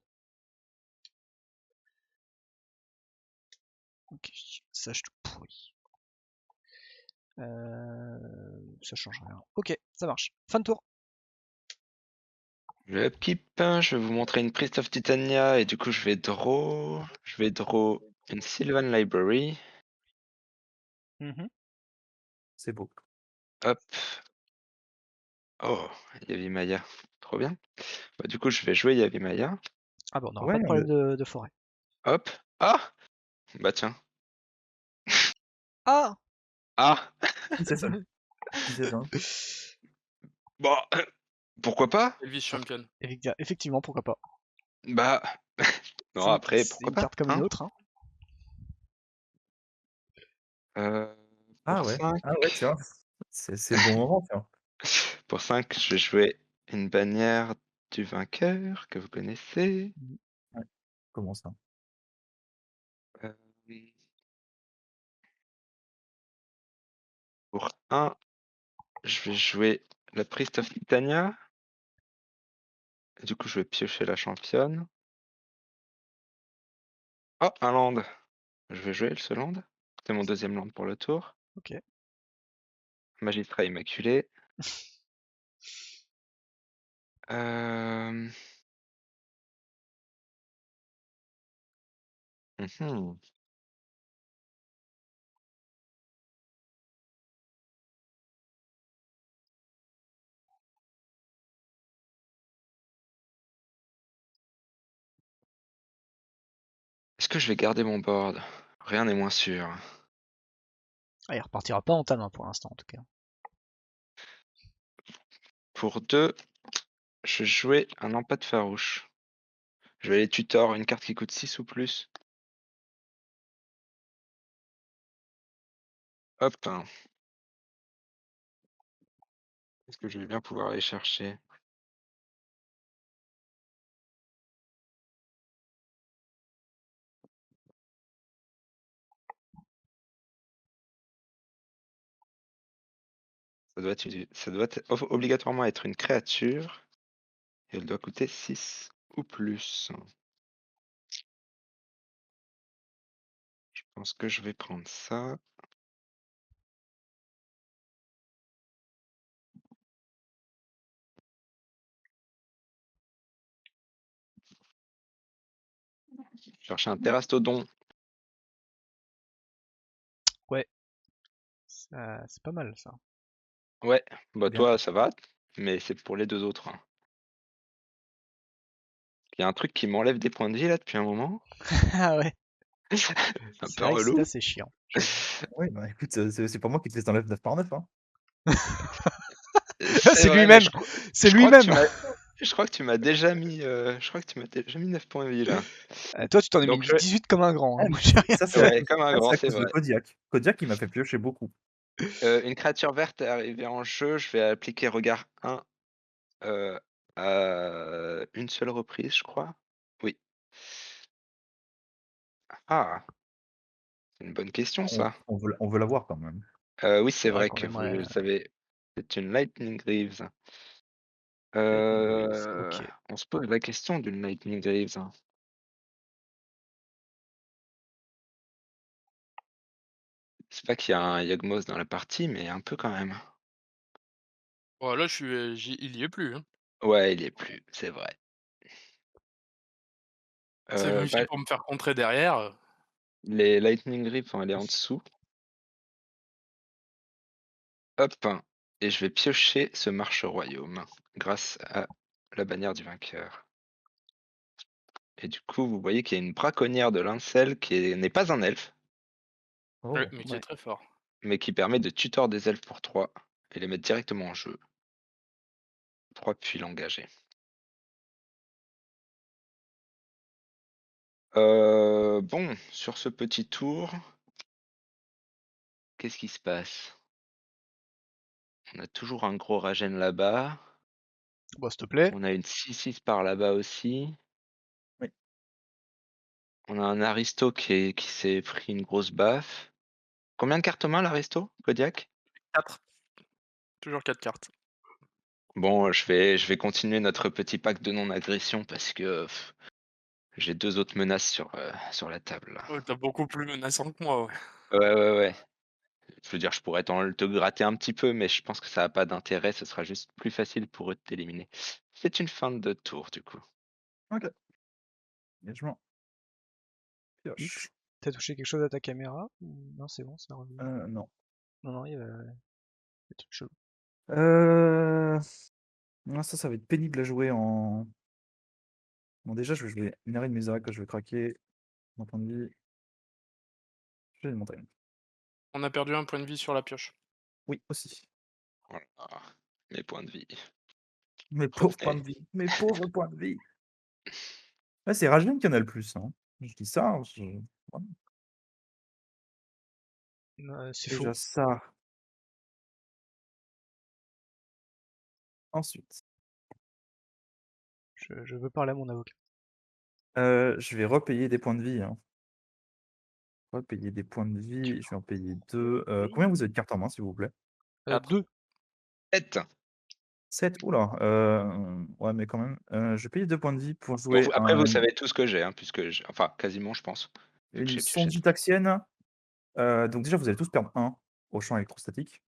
Ok, ça je tout pourri. Ça change rien. Ok, ça marche. Fin de tour. Je keep, je vais vous montrer une Priest of Titania et du coup je vais draw une Sylvan Library. C'est beau. Hop. Oh, Yavimaya. Trop bien. Bah, du coup je vais jouer Yavimaya. Ah bon, on n'aura Ouais, pas de problème de forêt. Hop. Ah. Bah tiens. Ah. Ah. qui c'est ça? Qui c'est ça? Bon. Pourquoi pas? Elvis Champion. Effectivement, pourquoi pas. Bah. Non, après, pourquoi une pas, carte comme une hein? autre, hein. Ah Pour ouais, 5, ah ouais, tiens, c'est le bon moment, tiens. pour 5, je vais jouer une bannière du vainqueur que vous connaissez. Ouais. Comment ça? Hem, pour 1, je vais jouer la Priest of Titania. Et du coup, je vais piocher la championne. Oh, un land! Je vais jouer ce land. C'est mon 2e land pour le tour. Ok. Magistrat immaculé. Hem Mmh. Est-ce que je vais garder mon board? Rien n'est moins sûr. Ah, il repartira pas en ta main pour l'instant, en tout cas. Pour 2, je vais jouer un empate farouche. Je vais aller tutor, une carte qui coûte 6 ou plus. Hop, hein. Est-ce que je vais bien pouvoir aller chercher? Ça doit obligatoirement être une créature. Et elle doit coûter 6 ou plus. Je pense que je vais prendre ça. Chercher un terrastodon. Ouais. C'est pas mal, ça. Ouais, bah Bien. toi ça va, mais c'est pour les 2 autres, hein. Il y a un truc qui m'enlève des points de vie là depuis un moment. Ah ouais. Un C'est peu vrai que c'est relou. assez chiant. Oui, bah écoute, c'est pas moi qui te les enlève 9 par 9, hein. C'est C'est vrai, mais lui-même. C'est je crois que tu lui-même. m'as je crois que tu m'as déjà mis, je crois que tu m'as déjà mis 9 points de vie là. Toi, tu t'en as mis Donc je 18 comme un grand, Ah, hein. mais Moi, j'ai rien ça, c'est à fait. ouais, cause, comme un ça, grand, c'est à c'est cause de vrai. Kodiak. Kodiak, il m'a fait piocher beaucoup. Une créature verte est arrivée en jeu, je vais appliquer regard 1, à une seule reprise, je crois? Oui. Ah! C'est une bonne question On, ça. on veut l'avoir quand même. Oui, C'est c'est vrai vrai qu'on que aimerait. vous avez c'est une Lightning Greaves. Lightning Greaves. Heu, Ok. on se pose la question d'une Lightning Greaves, hein. C'est pas qu'il y a un Yawgmoth dans la partie, mais un peu quand même. Oh, là, il y est plus, hein. Ouais, il y est plus, c'est vrai. C'est venu ici Bah, pour me faire contrer derrière. les Lightning Greaves vont aller en dessous. Hop, et je vais piocher ce Marche au Royaume grâce à la bannière du vainqueur. Et du coup, vous voyez qu'il y a une braconnière de Lincel n'est pas un elfe, Ouais, Oh. mais qui est Ouais. très fort. mais qui permet de tutor des elfes pour 3 et les mettre directement en jeu. 3 puis l'engager. Bon, sur ce petit tour, qu'est-ce qui se passe? On a toujours un gros Ragen là-bas. Bon, s'il te plaît. On a une 6-6 par là-bas aussi. Oui. On a un Aristo qui s'est pris une grosse baffe. Combien de cartes main l'Aristo, Kodiak? 4. Toujours 4 cartes. Bon, je vais continuer notre petit pacte de non-agression parce que j'ai 2 autres menaces sur la table là. Ouais, tu beaucoup plus menaçant que moi, ouais. Ouais, ouais, ouais. Je veux dire, je pourrais te gratter un petit peu, mais je pense que ça a pas d'intérêt, ce sera juste plus facile pour eux de t'éliminer. C'est une fin de tour du coup. Ok. Engagement. Pioche. T'as touché quelque chose à ta caméra? Non, c'est bon, ça a revenu. Non. Non, non, il y a des trucs chelous. Non, ça va être pénible à jouer en. Bon, déjà, je vais jouer Inari de Misera que je vais craquer. Mon point de vie. J'ai une montagne. On a perdu un point de vie sur la pioche. Oui, aussi. Voilà. Mes points de vie. Mes pauvres points Revenez. de vie. Mes pauvres points de vie. Ouais, c'est Rajang qui en a le plus, hein. Je dis ça, hein, voilà, C'est faux. déjà ça. Ensuite, Je veux parler à mon avocat. je vais repayer des points de vie, hein. Repayer des points de vie, je vais en payer 2. Combien vous avez de cartes en main, s'il vous plaît? 2. 7. 7. Ouh là, ouais, mais quand même, je vais payer 2 points de vie pour Bon, jouer après, vous savez tout ce que j'ai, hein, enfin, quasiment, je pense. Vu que une j'ai pioché sonde taxienne. Donc déjà, vous allez tous perdre 1 au champ électrostatique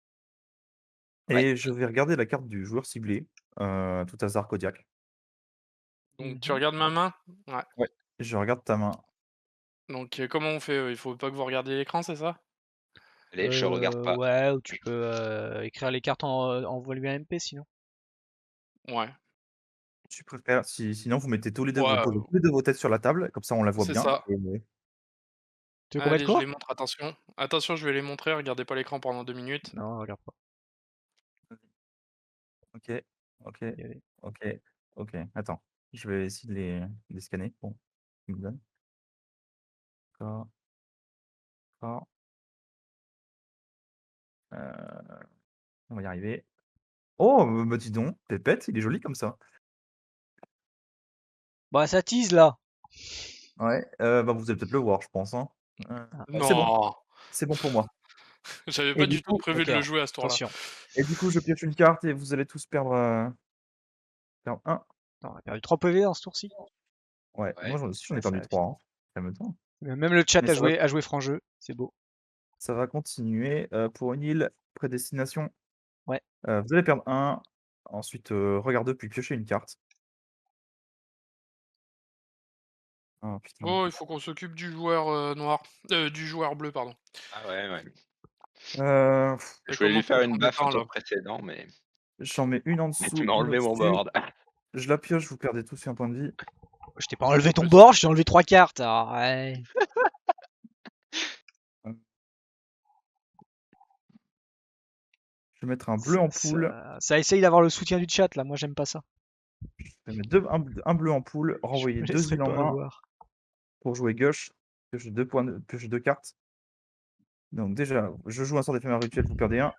Ouais. et je vais regarder la carte du joueur ciblé, tout hasard Kodiak. Donc tu Mmh. regardes ma main? Ouais. Ouais. Je regarde ta main. Donc comment on fait? Il faut pas que vous regardiez l'écran, c'est ça? Allez, je regarde pas. Ouais, ou tu peux écrire les cartes envoie-lui un MP sinon. Ouais. Tu préfères sinon vous mettez tous les 2 vous Ouais, posez tous les 2 vos têtes sur la table, comme ça on la voit c'est bien ça. et Tu veux qu'on mette Allez, je quoi? les montre, attention. Attention, je vais les montrer, regardez pas l'écran pendant 2 minutes. Non, regarde pas. OK, OK, Y aller. OK, OK. Attends, je vais essayer de les scanner. Bon, il me donne. D'accord, d'accord. On va y arriver. Oh, bah, dis donc, Pépette, il est joli comme ça. Bah ça tease là. Ouais, bah, vous allez peut-être le voir, je pense, hein. Ah, Non! C'est bon pour moi J'avais et pas du du tout coup prévu de le d'accord. jouer à ce tour-là. Attention. je pioche une carte et vous allez tous perdre 1. Attends, on a perdu 3 PV dans ce tour-ci. Ouais, moi Ouais. j'en aussi j'en ai Ouais, ça perdu arrive. 3, hein. Calme-toi. Même le chat Mais a joué franc jeu, c'est beau. ça va continuer, pour une île prédestination, Ouais. vous allez perdre 1. Ensuite, regarde puis piocher une carte. Ah putain. Oh, il faut qu'on s'occupe du joueur, noir. Du joueur bleu, pardon. Ah ouais, ouais. Heu, Je Ça voulais lui commence à faire une prendre du baffe au temps, là. tour précédent, mais J'en mets une en tu dessous, m'as une enlevé mon au-dessus. board. Je la pioche, vous perdez tous un point de vie. Je t'ai pas enlevé En ton plus. board, je t'ai enlevé 3 cartes. Ah, ouais. Heu, je vais mettre un bleu en poule. Ça essaye d'avoir le soutien du chat là, moi j'aime pas ça. Je vais mettre 2 un bleu en poule, Je renvoyer me 2 laisserai îles en pas main avoir. pour jouer gauche. Piocher 2 cartes. Donc déjà, je joue un sort d'éphémère rituel, vous perdez 1.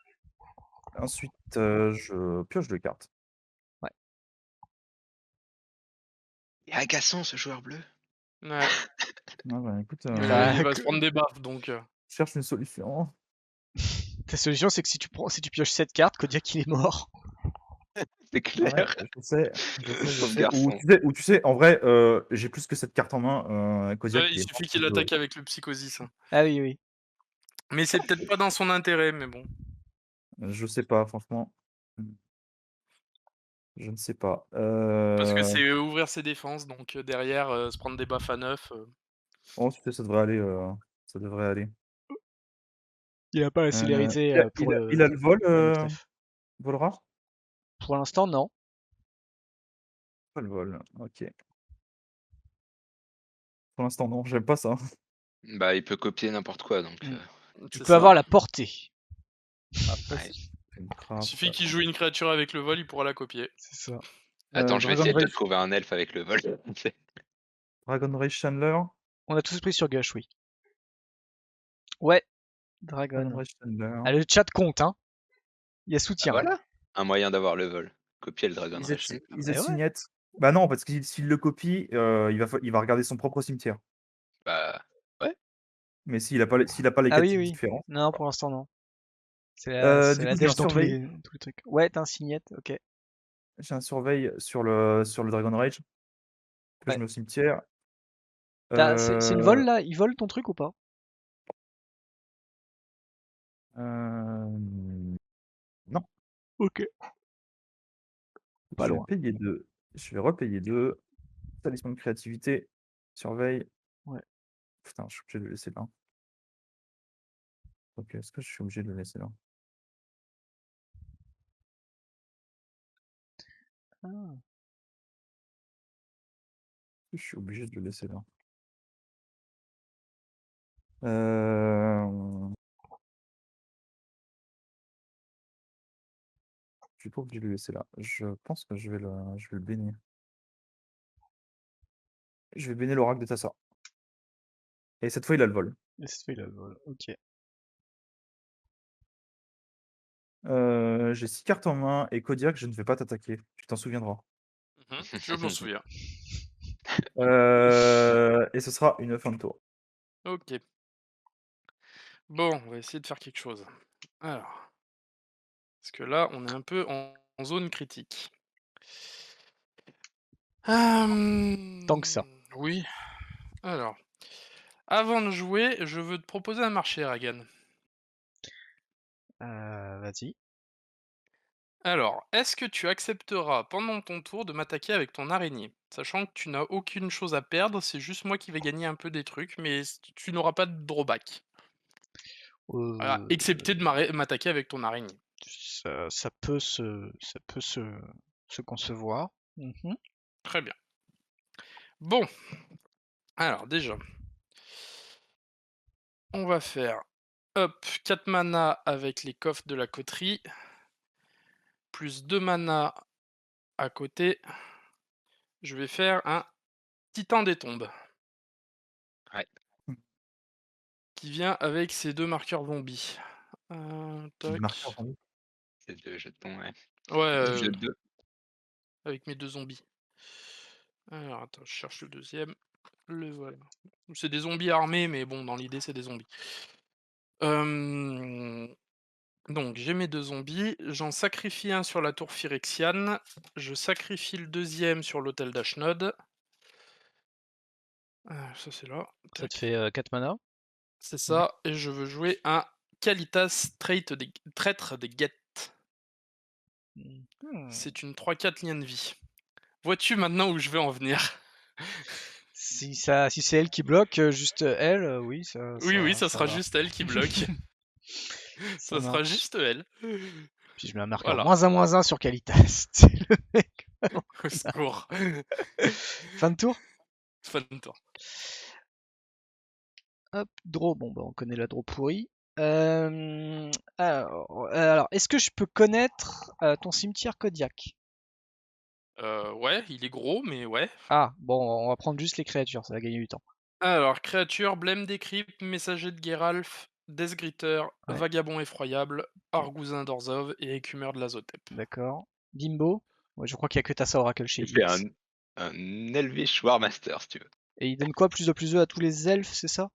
Ensuite, je pioche 2 cartes. Ouais. Il est agaçant, ce joueur bleu. Ouais. Ah bah, écoute, Bah, Il va se que- prendre des baffes, donc je cherche une solution. ta solution c'est que si tu pioches cette carte, Kodiak il est mort. C'est Ouais, clair. je Pauvre sais. garçon. Ou tu sais, en vrai, j'ai plus que cette carte en main, Kodiak il il est mort suffit sous qu'il le attaque avec le psychosis, hein. Ah oui, oui. Mais c'est peut-être pas dans son intérêt, mais bon. je sais pas franchement. Je ne sais pas. Parce que c'est, ouvrir ses défenses, donc derrière, se prendre des baffes à 9. Oh tu sais, ça devrait aller, ça devrait aller. Il a pas la célérité pour Il a le vol, le trèfle. vol rare? Pour l'instant, non. Pas le vol, OK. Pour l'instant non, j'aime pas ça. Bah, il peut copier n'importe quoi, donc Mm. Tu C'est peux ça. avoir la portée. Après ouais. c'est une Il craft, suffit qu'il joue une créature avec le vol, il pourra la copier. C'est ça. Attends, je vais Dragon essayer de te Rage trouver un elfe avec le vol. Chandler. On a tous pris sur Gush, oui. Ouais, Dragon Dragon. Rage Chandler. Ah, le chat compte, hein. Il y a Ah soutien. voilà, un moyen d'avoir le vol. Copier le Dragon Rage. Is Eh it ouais. Signet? Bah non, parce que s'il le copie, il va regarder son propre cimetière. Bah, ouais. Mais s'il a pas les Ah 4 oui, types oui. différents. Non, pour l'instant, non. C'est Du la coup, j'ai un dèche dans surveil. tous les trucs. Ouais, t'as un signette, ok. J'ai un surveil sur le Dragon Rage que je Ouais. mets au cimetière. C'est le vol Heu, là? Il vole ton truc ou pas? non, Ok. Pas je vais loin. payer 2. Je vais repayer 2. Talisman de créativité, surveille. Ouais. Putain, je suis obligé de le laisser là. OK, est-ce que je suis obligé de le laisser là? Ah. Je suis obligé de le laisser là. Hem, je suis pas obligé de le laisser là. Je pense que je vais le bénir je vais baigner l'oracle de Tassa. Et cette fois, il a le vol. Et cette fois, il a le vol. Ok. J'ai 6 cartes en main et Kodiak, je ne vais pas t'attaquer. Tu t'en souviendras. Je m'en souviens. Et ce sera une fin de tour. Ok. Bon, on va essayer de faire quelque chose. Alors. Parce que là, on est un peu en zone critique. Tant que ça. Oui. Alors. Avant de jouer, je veux te proposer un marché, Ragan. Vas-y. Alors, est-ce que tu accepteras pendant ton tour de m'attaquer avec ton araignée? Sachant que tu n'as aucune chose à perdre, c'est juste moi qui vais gagner un peu des trucs, mais tu n'auras pas de drawback. Voilà, excepté de m'attaquer avec ton araignée. Ça peut se concevoir. Mhm. Très bien. Bon. Alors, déjà. On va faire, hop, 4 mana avec les coffres de la coterie, plus 2 mana à côté. Je vais faire un Titan des tombes. Ouais. Qui vient avec ses 2 marqueurs zombies. Toc. Marqueur en haut. C'est 2 jetons, ouais. Ouais, 2 2. avec mes 2 zombies. Alors attends, je cherche le deuxième. Le voilà. C'est des zombies armés, mais bon, dans l'idée, c'est des zombies. Donc j'ai mes 2 zombies, j'en sacrifie un sur la tour Phyrexiane, je sacrifie le deuxième sur l'hôtel d'Ashnod. Ça c'est là. Ça Tac. te fait 4 mana. C'est ça, et je veux jouer un Kalitas Traître des Guettes. Mhm. C'est une 3-4 lien de vie. Vois-tu maintenant où je vais en venir? Si c'est elle qui bloque, juste elle, oui, Oui, ça sera va. juste elle qui bloque. Ça Ça sera marche. juste elle. Puis je mets un marqueur Voilà. -1/-1 sur Kalitas. C'est le mec. Au secours. Fin de tour. Fin de tour. Hop, draw. Bon, bah on connaît la draw pourrie. Alors, est-ce que je peux connaître ton cimetière Kodiak? Ouais, il est gros, mais ouais. Ah, bon, on va prendre juste les créatures, ça va gagner du temps. Alors, créature, Blême des Cryptes, Messager de Geralf, Deathgritter, Ouais. Vagabond effroyable, Argousin d'Orzhov et Écumeur de l'Azotep. D'accord. Bimbo. Ouais, je crois qu'il y a que Tassa Oracle chez Il fait X. un Elvish War Master, si tu veux. Et il donne quoi? Plus de +2 à tous les elfes, c'est ça?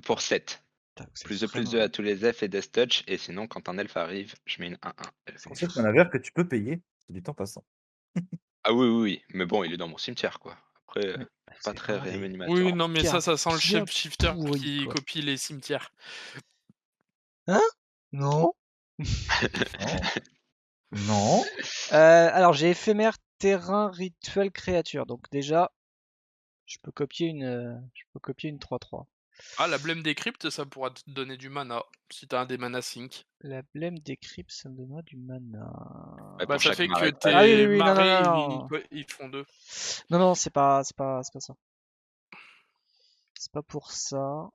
Pour 7. Putain, c'est Plus de vraiment- 2 à tous les elfes et Death Touch. Et sinon, quand un elfe arrive, je mets une 1-1. C'est 7 mana vert que tu peux payer. C'est du temps passant. Ah oui. Mais bon, il est dans mon cimetière, quoi. Après, Oui. pas C'est très vraiment des réanimateur. Oui, non, mais ça cartes sent le bien shapeshifter pourries, qui quoi. copie les cimetières. Hein? Non. Non. Alors j'ai éphémère, terrain, rituel, créature. Donc déjà, je peux copier une 3/3. Ah, la Blême des Cryptes, ça pourra te donner du mana, si t'as un des mana sync. La blême des cryptes, ça me donnera du mana. Ouais, Bah, pour ça chaque fait que marée. tes Ah oui, non, marées, non. ils font 2. Non, c'est pas ça. C'est pas pour ça.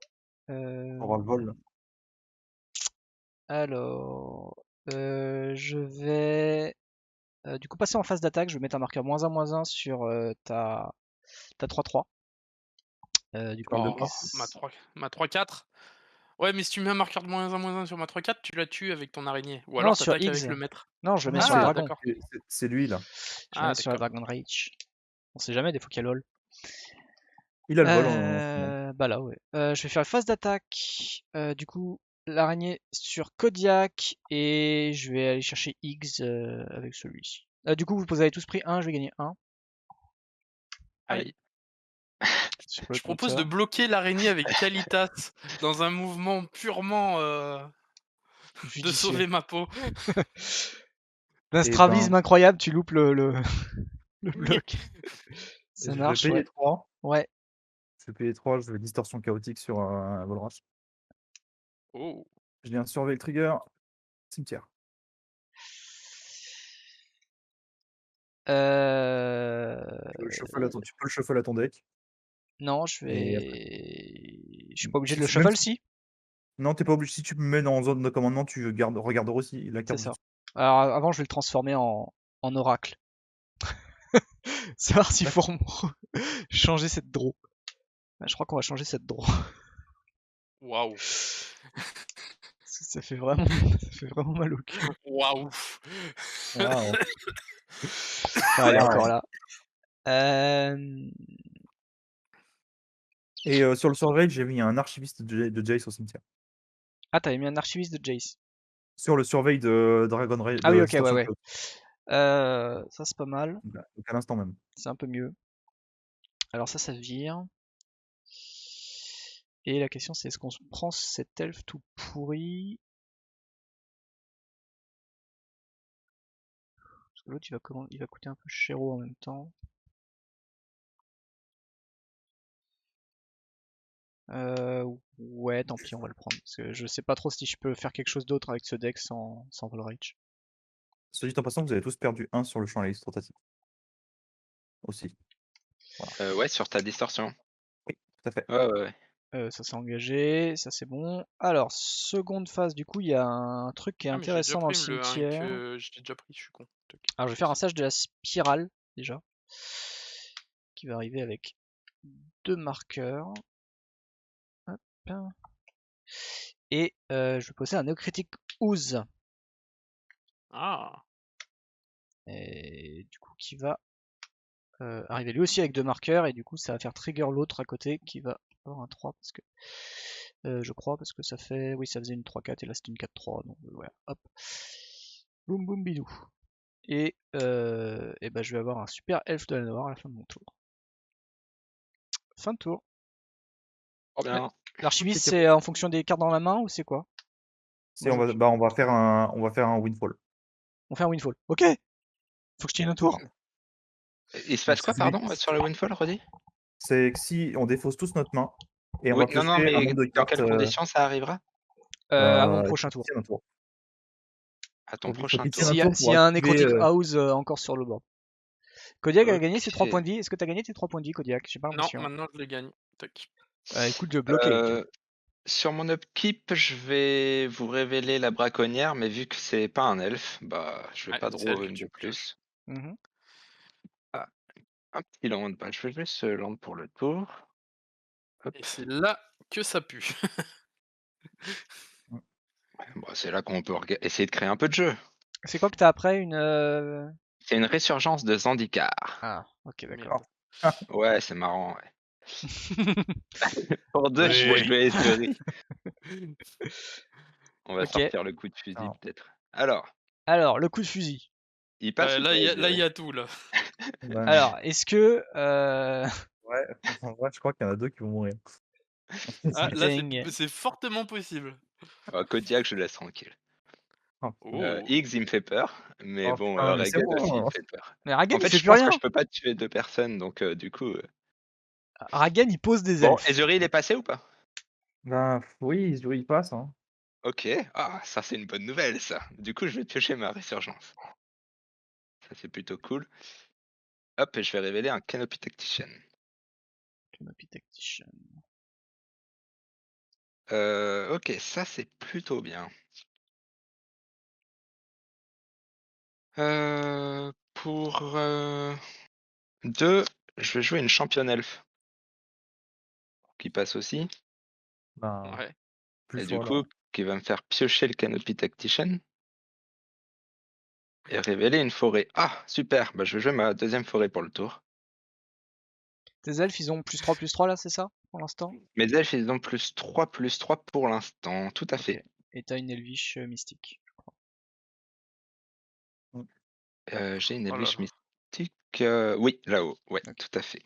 On aura le vol. Alors, je vais du coup passer en phase d'attaque. Je vais mettre un marqueur -1/-1 sur ta 3/3. Du coup, parles de Oh, quoi ma 3-4. Ouais, mais si tu mets un marqueur de -1/-1 sur ma 3-4, tu la tues avec ton araignée. Ou non, alors sur t'attaques avec X. le maître. Non, je le mets Non, sur le Ah, dragon. d'accord. c'est lui là. Je le mets sur la d'accord. Dragon Rage. On sait jamais, des fois qu'il y a LOL. Il a le vol en ce moment. Bah là, ouais. Je vais faire une phase d'attaque. Du coup, l'araignée sur Kodiak. Et je vais aller chercher X avec celui-ci. Du coup, vous avez tous pris 1, je vais gagner 1. Aïe. Sur le Je propose de compteur. bloquer l'araignée avec Kalitas dans un mouvement purement de Judicieux. sauver ma peau. D'un Eh strabisme ben, incroyable, tu loupes le bloc. Ça je vais marche, payer ouais. 3. Ouais. Je vais payer 3, je vais distorsion chaotique sur un Volrash. Oh. Je viens de surveiller le trigger. Cimetière. Tu peux le shuffle à ton deck. Non, je Et suis pas obligé de le même shuffle si? Non, t'es pas obligé. Si tu me mets dans zone de commandement, tu regardes aussi la C'est carte. ça. Alors avant, je vais le transformer en oracle. Savoir s'il faut changer cette draw. Ah, je crois qu'on va changer cette draw. Waouh. Ça fait vraiment, ça fait vraiment mal au cul. Waouh. Waouh. Ah, elle est Waouh. encore là. Et sur le surveil, j'ai mis un archiviste de Jace au cimetière. Ah, t'avais mis un archiviste de Jace. Sur le surveil de Dragon Raid. Ah oui, de ok, ouais, Distortion ouais. Cloud. Ça, c'est pas mal. Donc à l'instant même. C'est un peu mieux. Alors ça vire. Et la question, c'est est-ce qu'on se prend cet elfe tout pourri? Parce que l'autre, il va coûter un peu chéro en même temps. Ouais, tant pis, on va le prendre. Parce que je sais pas trop si je peux faire quelque chose d'autre avec ce deck sans Volrage. Soit dit en passant, vous avez tous perdu 1 sur le champ à la liste rotative. Aussi. Ouais, sur ta distorsion. Oui, tout à fait. Ouais. Ça s'est engagé, ça c'est bon. Alors, seconde phase, du coup, il y a un truc qui est Ah, mais j'ai déjà intéressant dans le pris le 1 cimetière. que j'ai déjà pris, je suis con. T'inquiète. Alors, je vais faire un sage de la spirale, déjà. Qui va arriver avec 2 marqueurs. Hop. Et je vais poser un Néocritic Ooze. Ah. Et du coup, qui va arriver lui aussi avec 2 marqueurs. Et du coup, ça va faire trigger l'autre à côté qui va avoir un 3. Parce que je crois, parce que ça fait. Oui, ça faisait une 3-4 et là c'était une 4-3. Donc voilà, hop. Boum boum bidou. Et ben, je vais avoir un super elfe de la noire à la fin de mon tour. Fin de tour. Trop bien. L'archiviste, c'est en fonction des cartes dans la main ou c'est quoi? On va faire un windfall. On fait un windfall. Ok. Faut que je tienne un tour. Il se passe quoi, pardon, sur le windfall, redis? C'est que si on défausse tous notre main et on Oui, va non, piocher un mais nombre de dans cartes. quelles conditions ça arrivera? À mon prochain tour. Un tour. À ton Faut qu'il prochain tienne tour. un tour S'il y a un activer, Necrotic House encore sur le board. Kodiak a gagné ses 3 Ok. points de vie. Est-ce que t'as gagné tes 3 points de vie, Kodiak? J'ai pas Non, l'impression. maintenant je les gagne. Tac. Écoute, je bloquais. Sur mon upkeep, je vais vous révéler la braconnière, mais vu que c'est pas un elfe, bah je vais Ouais, pas c'est elle draw que une tu de plus. Mhm. Un petit land, bah je vais jouer ce land pour le tour. Hop. Et c'est là que ça pue. Bon, c'est là qu'on peut essayer de créer un peu de jeu. C'est quoi que t'as après une. C'est une résurgence de Zendikar. Ah, ok, d'accord. Merde. Ouais, c'est marrant, ouais. Pour deux, je Ouais. vais jouer Ezuri. On va Ok. sortir le coup de fusil, Alors. peut-être. Alors, Alors, le coup de fusil. il passe ou Là, pas, il y Ezuri? a tout là. Ouais. Alors, est-ce que. Ouais, en vrai, je crois qu'il y en a 2 qui vont mourir. Ah, là, Ding. c'est fortement possible. Kodiak, je le laisse tranquille. Oh, Oh. X, il me fait peur, mais Oh, bon, putain, mais c'est Regan bon, aussi, il hein. me fait peur. Mais Ragan, En il fait, fait je plus pense que rien. je peux pas tuer 2 personnes, donc du coup... Ragan, il pose des Bon, elfes. Ezuri, il est passé ou pas? Ben oui, il passe. Hein. Ok, ça c'est une bonne nouvelle, ça. Du coup, je vais piocher ma résurgence. Ça, c'est plutôt cool. Hop, et je vais révéler un Canopy Tactician. Canopy Tactician. Ok, ça c'est plutôt bien. Pour 2, je vais jouer une championne elfe. Qui passe aussi. Ben, Ouais. plus Et du fort coup, alors. qui va me faire piocher le Canopy Tactician. Et révéler une forêt. Ah, super, bah, je vais jouer ma deuxième forêt pour le tour. Tes elfes, ils ont +3/+3 là, c'est ça, pour l'instant? Mes elfes, ils ont +3/+3 pour l'instant, tout à Ok. fait. Et t'as une Elvish mystique. J'ai une Oh là Elvish là. mystique. Oui, là-haut, ouais, Ok. tout à fait.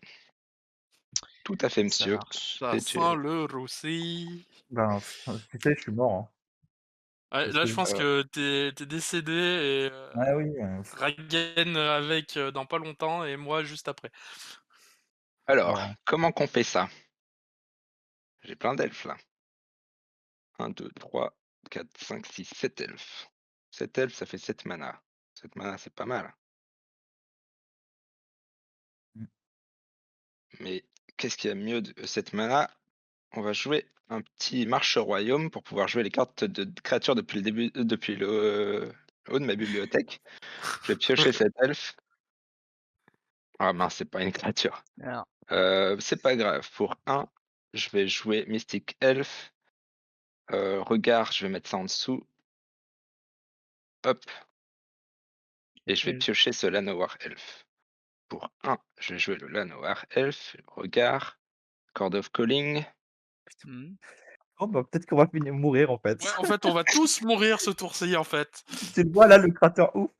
Tout à fait, Ça monsieur. marche. Ça C'est sent le roussi. Ben, tu sais, je suis mort. Hein. Ouais, Parce là, que- je pense que t'es décédé et Ah oui. Ragen avec dans pas longtemps et moi juste après. Alors, Ouais. comment qu'on fait ça? J'ai plein d'elfes là. 1, 2, 3, 4, 5, 6, 7 elfes. 7 elfes, ça fait 7 mana. 7 mana, c'est pas mal. Mm. Mais qu'est-ce qu'il y a mieux de 7 mana? On va jouer un petit marche royaume pour pouvoir jouer les cartes de créatures depuis le début, depuis le, le haut de ma bibliothèque. Je vais piocher cet elfe. Ah mince, c'est pas une créature. Alors, C'est pas grave. Pour 1, je vais jouer Mystic Elf. Regard, je vais mettre ça en dessous. Hop, et je vais et- piocher ce Llanowar Elf. Pour 1, je vais jouer le Llanowar Elf. Regard, Chord of Calling. hmm. Oh, bah, peut-être qu'on va finir mourir en fait. Ouais, en fait, on va tous mourir ce tour-ci, en fait. Tu le vois là, le cratère ouf.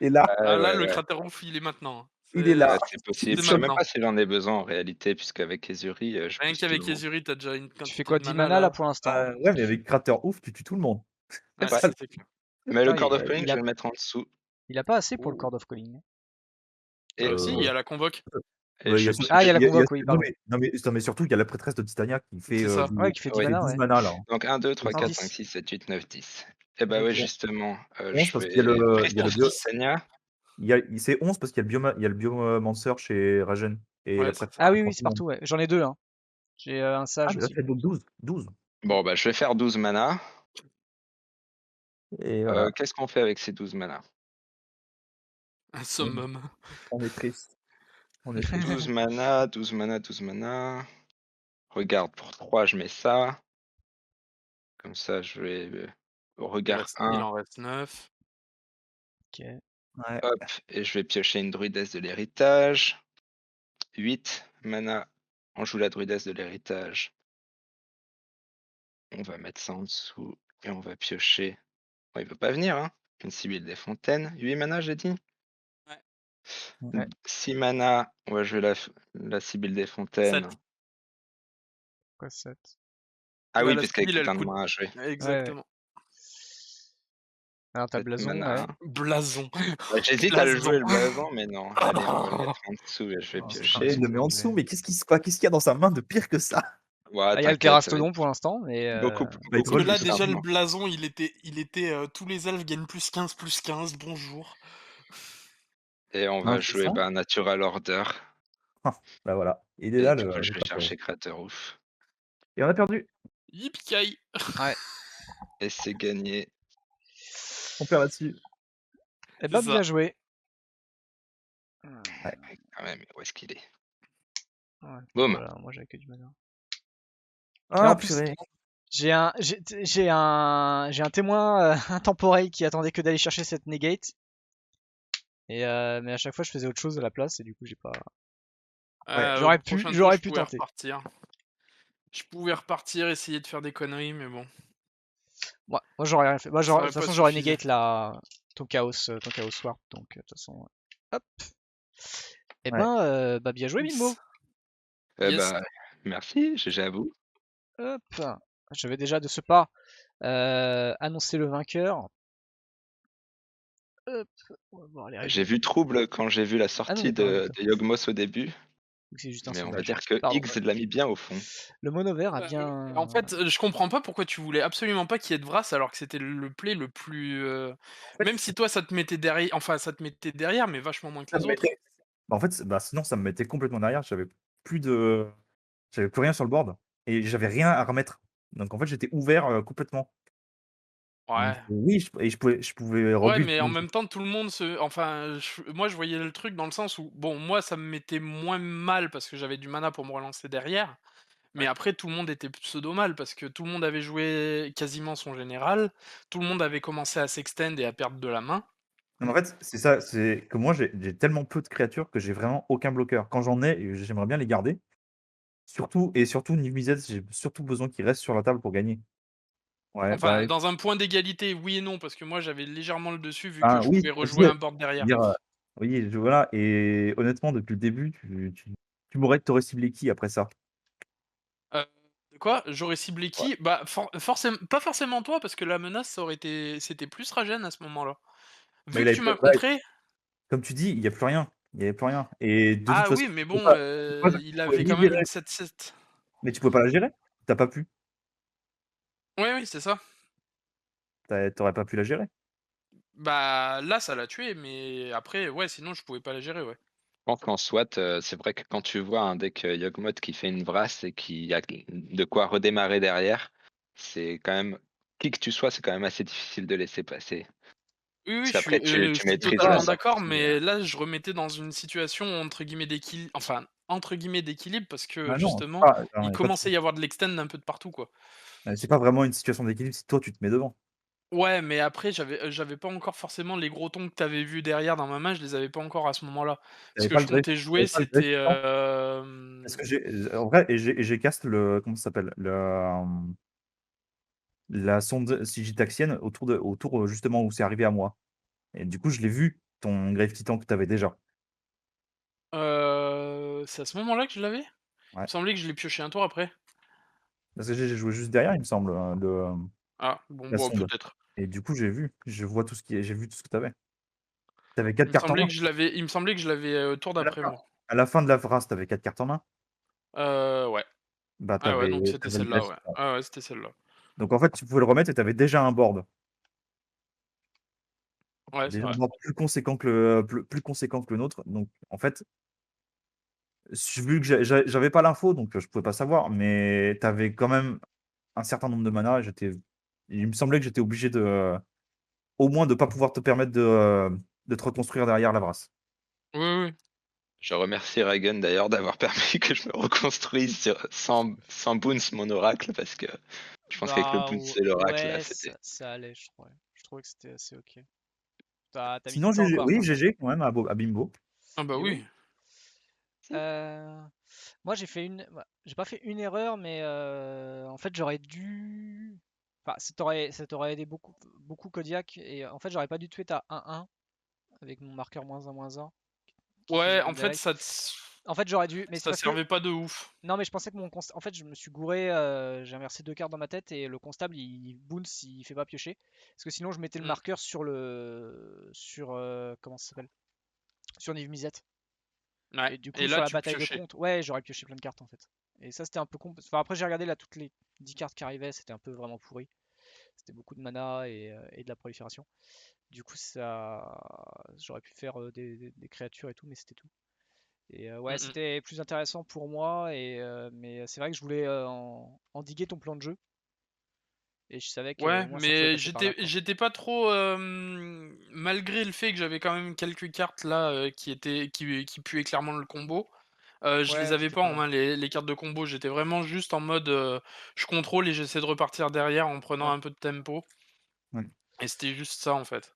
Et là, Ah là, Ouais, le ouais. cratère ouf, il est maintenant. il est là. C'est possible. C'est Je sais même maintenant. pas si j'en ai besoin en réalité, puisqu'avec Ezuri, je Rien pousse tout le qu'avec monde. Ezuri, t'as déjà une Tu fais quantité quoi, de 10 mana mana là là. pour l'instant? Ouais, mais avec cratère ouf, tu tues tout le monde. Ouais, Ouais. Ça, c'est clair. Mais le Attends, Chord of il Calling, je a, vais le mettre en dessous. il a pas assez pour le Ouh. Chord of Calling. Et, Si, il y a la convoque. et Ouais, il y je a vais son- Ah, il y a la il y a- convoque, oui, non, pardon. mais surtout, il y a la prêtresse de Titania qui fait, C'est ça. Ouais, qui fait 10 Ouais. fait mana, 12 ouais. mana là. Donc 1, 2, 3, Non, 4, 5, 10. 6, 7, 8, 9, 10. Et bah ouais, Ok. justement, 11 je parce qu'il y a vais le, il y a le Priestess bio, Titania. c'est 11 parce qu'il y a il y a le biomancer chez Ragen et la Ouais, c'est prêtresse ça. Ah oui, prend oui, tout c'est le monde. partout, ouais. J'en ai deux, hein. J'ai un Ah, sage mais là, aussi. c'est donc 12. 12. Bon, bah je vais faire 12 mana. Et voilà, Qu'est-ce qu'on fait avec ces 12 mana? Un summum. on est triste. On est triste. 12 mana, 12 mana, 12 mana. Regarde, pour 3, je mets ça. Comme ça, je vais au regard Il 1, en reste 9. Ok. Ouais. hop, et je vais piocher une druidesse de l'héritage. 8 mana, on joue la druidesse de l'héritage. On va mettre ça en dessous et on va piocher. Oh, il veut pas venir, hein? Une Sibylle des Fontaines. 8 mana, j'ai dit? Ouais. 6 mana, on va jouer la Sibylle des 7. Fontaines. Quoi, 7? Ah Bah, oui, la puisqu'avec Sibylle, tout elle un de coûte. moins à jouer. Ouais, ouais. Exactement. Alors, t'as 7 blason, mana. ouais. Blason. J'hésite à le jouer le Blason. blason, mais non. Allez, on va le mettre en dessous et je vais Oh, piocher. il le met en dessous, mais qu'est-ce qu'il y a dans sa main de pire que ça? Ouais, Ah, il y a le t'inquiète, ça va être Terastodon pour l'instant, mais beaucoup, Bah, il beaucoup troll, Que là, plus il troll. déjà, simple. le blason, il était tous les elfes gagnent plus 15, bonjour. Et on Non, va c'est jouer ça. Natural Order. Bah voilà, il est Et là du coup, le je vais cratère. chercher Crater Ouf. Et on a perdu. Yippee ouais. Et c'est gagné. On perd là-dessus. Eh C'est ben, ça. bien joué. Ouais. Quand même, où est-ce qu'il est? Ouais. Boum. Voilà, moi j'avais que du mana. Ah, en plus, purée. j'ai un témoin intemporel qui attendait que d'aller chercher cette negate. Et mais à chaque fois, je faisais autre chose à la place et du coup, j'ai pas. Ouais. J'aurais Prochain tour, j'aurais je pu pouvais tenter. repartir. Je pouvais repartir, essayer de faire des conneries, mais bon. Moi, j'aurais rien fait. Moi, Ça de aurait toute pas façon, j'aurais suffi. negate ton chaos swap. Donc, de toute façon, hop. Et Ouais. ben, bah, bien joué, Bilbo. Eh Yes. bah, merci, GG à vous. Hop. Je vais déjà de ce pas annoncer le vainqueur. Hop. On va voir les règles. J'ai vu trouble quand j'ai vu la Ah non, sortie mais t'as un de Yogmos au début, Donc c'est juste un mais on va sondage. dire que Pardon. X l'a mis bien au fond. Le mono vert a En bien. fait, je comprends pas pourquoi tu voulais absolument pas qu'il y ait de Vras alors que c'était le play le plus. En fait, Même si toi ça te mettait derrière, enfin ça te mettait derrière, mais vachement moins que ça les me autres. mettait. Bah, en fait, bah, sinon, ça me mettait complètement derrière. Plus de. J'avais plus rien sur le board et j'avais rien à remettre. Donc en fait, j'étais ouvert complètement. Donc Ouais. oui, je pouvais Ouais, rebuild. mais en même temps, tout le monde se. Enfin, moi je voyais le truc dans le sens où, bon, moi ça me mettait moins mal parce que j'avais du mana pour me relancer derrière. Mais après, tout le monde était pseudo mal parce que tout le monde avait joué quasiment son général. Tout le monde avait commencé à s'extend et à perdre de la main. Non, mais en fait, c'est ça, c'est que moi, j'ai tellement peu de créatures que j'ai vraiment aucun bloqueur. Quand j'en ai, j'aimerais bien les garder. Surtout Niv Mizzet, j'ai surtout besoin qu'ils restent sur la table pour gagner. Ouais, Enfin, dans un point d'égalité, oui et non, parce que moi j'avais légèrement le dessus vu que ben je oui, pouvais je rejouer veux un board derrière. dire, oui, voilà, et honnêtement, depuis le début, tu aurais ciblé qui après ça? De quoi? J'aurais ciblé Ouais. qui? Bah, forcément pas forcément toi, parce que la menace, c'était plus Ragen à ce moment-là. Mais Vu il que avait tu pas m'as ouais, contré. comme tu dis, il y a plus rien. Il y avait plus rien et de toute Ah façon, oui, mais bon, il tu pouvais avait ni quand même gérer une 7-7. mais tu pouvais pas la gérer. Tu as pas pu. Oui, oui, c'est ça. Tu aurais pas pu la gérer. Bah, là, ça l'a tué, mais après, ouais, sinon je pouvais pas la gérer, ouais. Je pense qu'en SWAT, c'est vrai que quand tu vois un deck Yogmoth qui fait une brasse et qui a de quoi redémarrer derrière, c'est quand même, qui que tu sois, c'est quand même assez difficile de laisser passer. Oui, oui, Parce qu'après, je tu suis maîtrises la totalement d'accord, sortie. mais là, je remettais dans une situation entre guillemets d'équilibre parce que Ah non, c'est justement, pas non, il y a pas de commençait à y avoir de l'extend un peu de partout, quoi. c'est pas vraiment une situation d'équilibre si toi tu te mets devant. Ouais, mais après j'avais pas encore forcément les gros tons que tu avais vus derrière dans ma main, je les avais pas encore à ce moment-là. Tu Ce que pas le je drift comptais tu jouer, pas le drift c'était, temps? Parce que en vrai j'ai cast le comment ça s'appelle? La sonde sigitaxienne autour, justement où c'est arrivé à moi et du coup je l'ai vu ton Grave Titan que tu avais déjà. c'est à ce moment-là que je l'avais? Il me Ouais. semblait que je l'ai pioché un tour après. Parce que j'ai joué juste derrière il me semble, Ah, bon, la bah, sonde peut-être. et du coup j'ai vu tout ce que tu avais. Tu avais 4 Il me cartes en semblait main. que je l'avais, tour À la d'après fin moi. à la fin de la phrase, tu avais 4 cartes en main. Ouais. Bah, tu Ah ouais, donc avais c'était le Grave celle-là, ouais. Titan. Ah ouais, c'était celle-là. Donc en fait, tu pouvais le remettre et tu avais déjà un board. Ouais, c'est Déjà un vrai. board plus conséquent que le nôtre. Donc en fait, vu que j'avais pas l'info, donc je pouvais pas savoir, mais tu avais quand même un certain nombre de mana et il me semblait que j'étais obligé au moins de pas pouvoir te permettre de te reconstruire derrière la brasse. Oui, oui. Je remercie Ragen d'ailleurs d'avoir permis que je me reconstruise sans Boons mon oracle parce que je pense qu'avec le Bah Boons et l'oracle là ouais, c'était. ça allait, je trouvais. Je trouvais que c'était assez ok. T'as mis Sinon du temps GG quoi, oui, par GG contre. quand même à Bimbo. Ah bah Et oui. oui. Euh, Moi j'ai pas fait une erreur, mais en fait j'aurais dû. Enfin, ça t'aurait aidé beaucoup, beaucoup Kodiak. Et en fait, j'aurais pas dû tuer ta 1-1 avec mon marqueur -1/-1 qui faisait Ouais, des en fait, breaks. En fait, j'aurais dû. Mais c'est ça parce que. servait pas de ouf. Non, mais je pensais que en fait, je me suis gouré. J'ai inversé deux cartes dans ma tête et le constable, il bounce, il fait pas piocher. Parce que sinon, je mettais le Mmh. marqueur sur comment ça s'appelle? Sur Niv Mizzet. Ouais, Et du et coup, sur là, la tu bataille de piochais. compte, ouais, j'aurais pioché plein de cartes en fait. Et ça, c'était un peu con. Enfin, après, j'ai regardé là toutes les 10 cartes qui arrivaient, c'était un peu vraiment pourri. C'était beaucoup de mana et de la prolifération. Du coup, j'aurais pu faire des créatures et tout, mais c'était tout. Et ouais, Mmh mh. c'était plus intéressant pour moi. Mais c'est vrai que je voulais endiguer ton plan de jeu. Et je savais que Ouais, au moins ça pouvait mais passer par là, j'étais quoi. j'étais pas trop, malgré le fait que j'avais quand même quelques cartes là, qui puaient clairement le combo, je les Ouais, avais t'étais pas pas en mal. main les cartes de combo. J'étais vraiment juste en mode, je contrôle et j'essaie de repartir derrière en prenant Ouais. un peu de tempo Ouais. et c'était juste ça, en fait.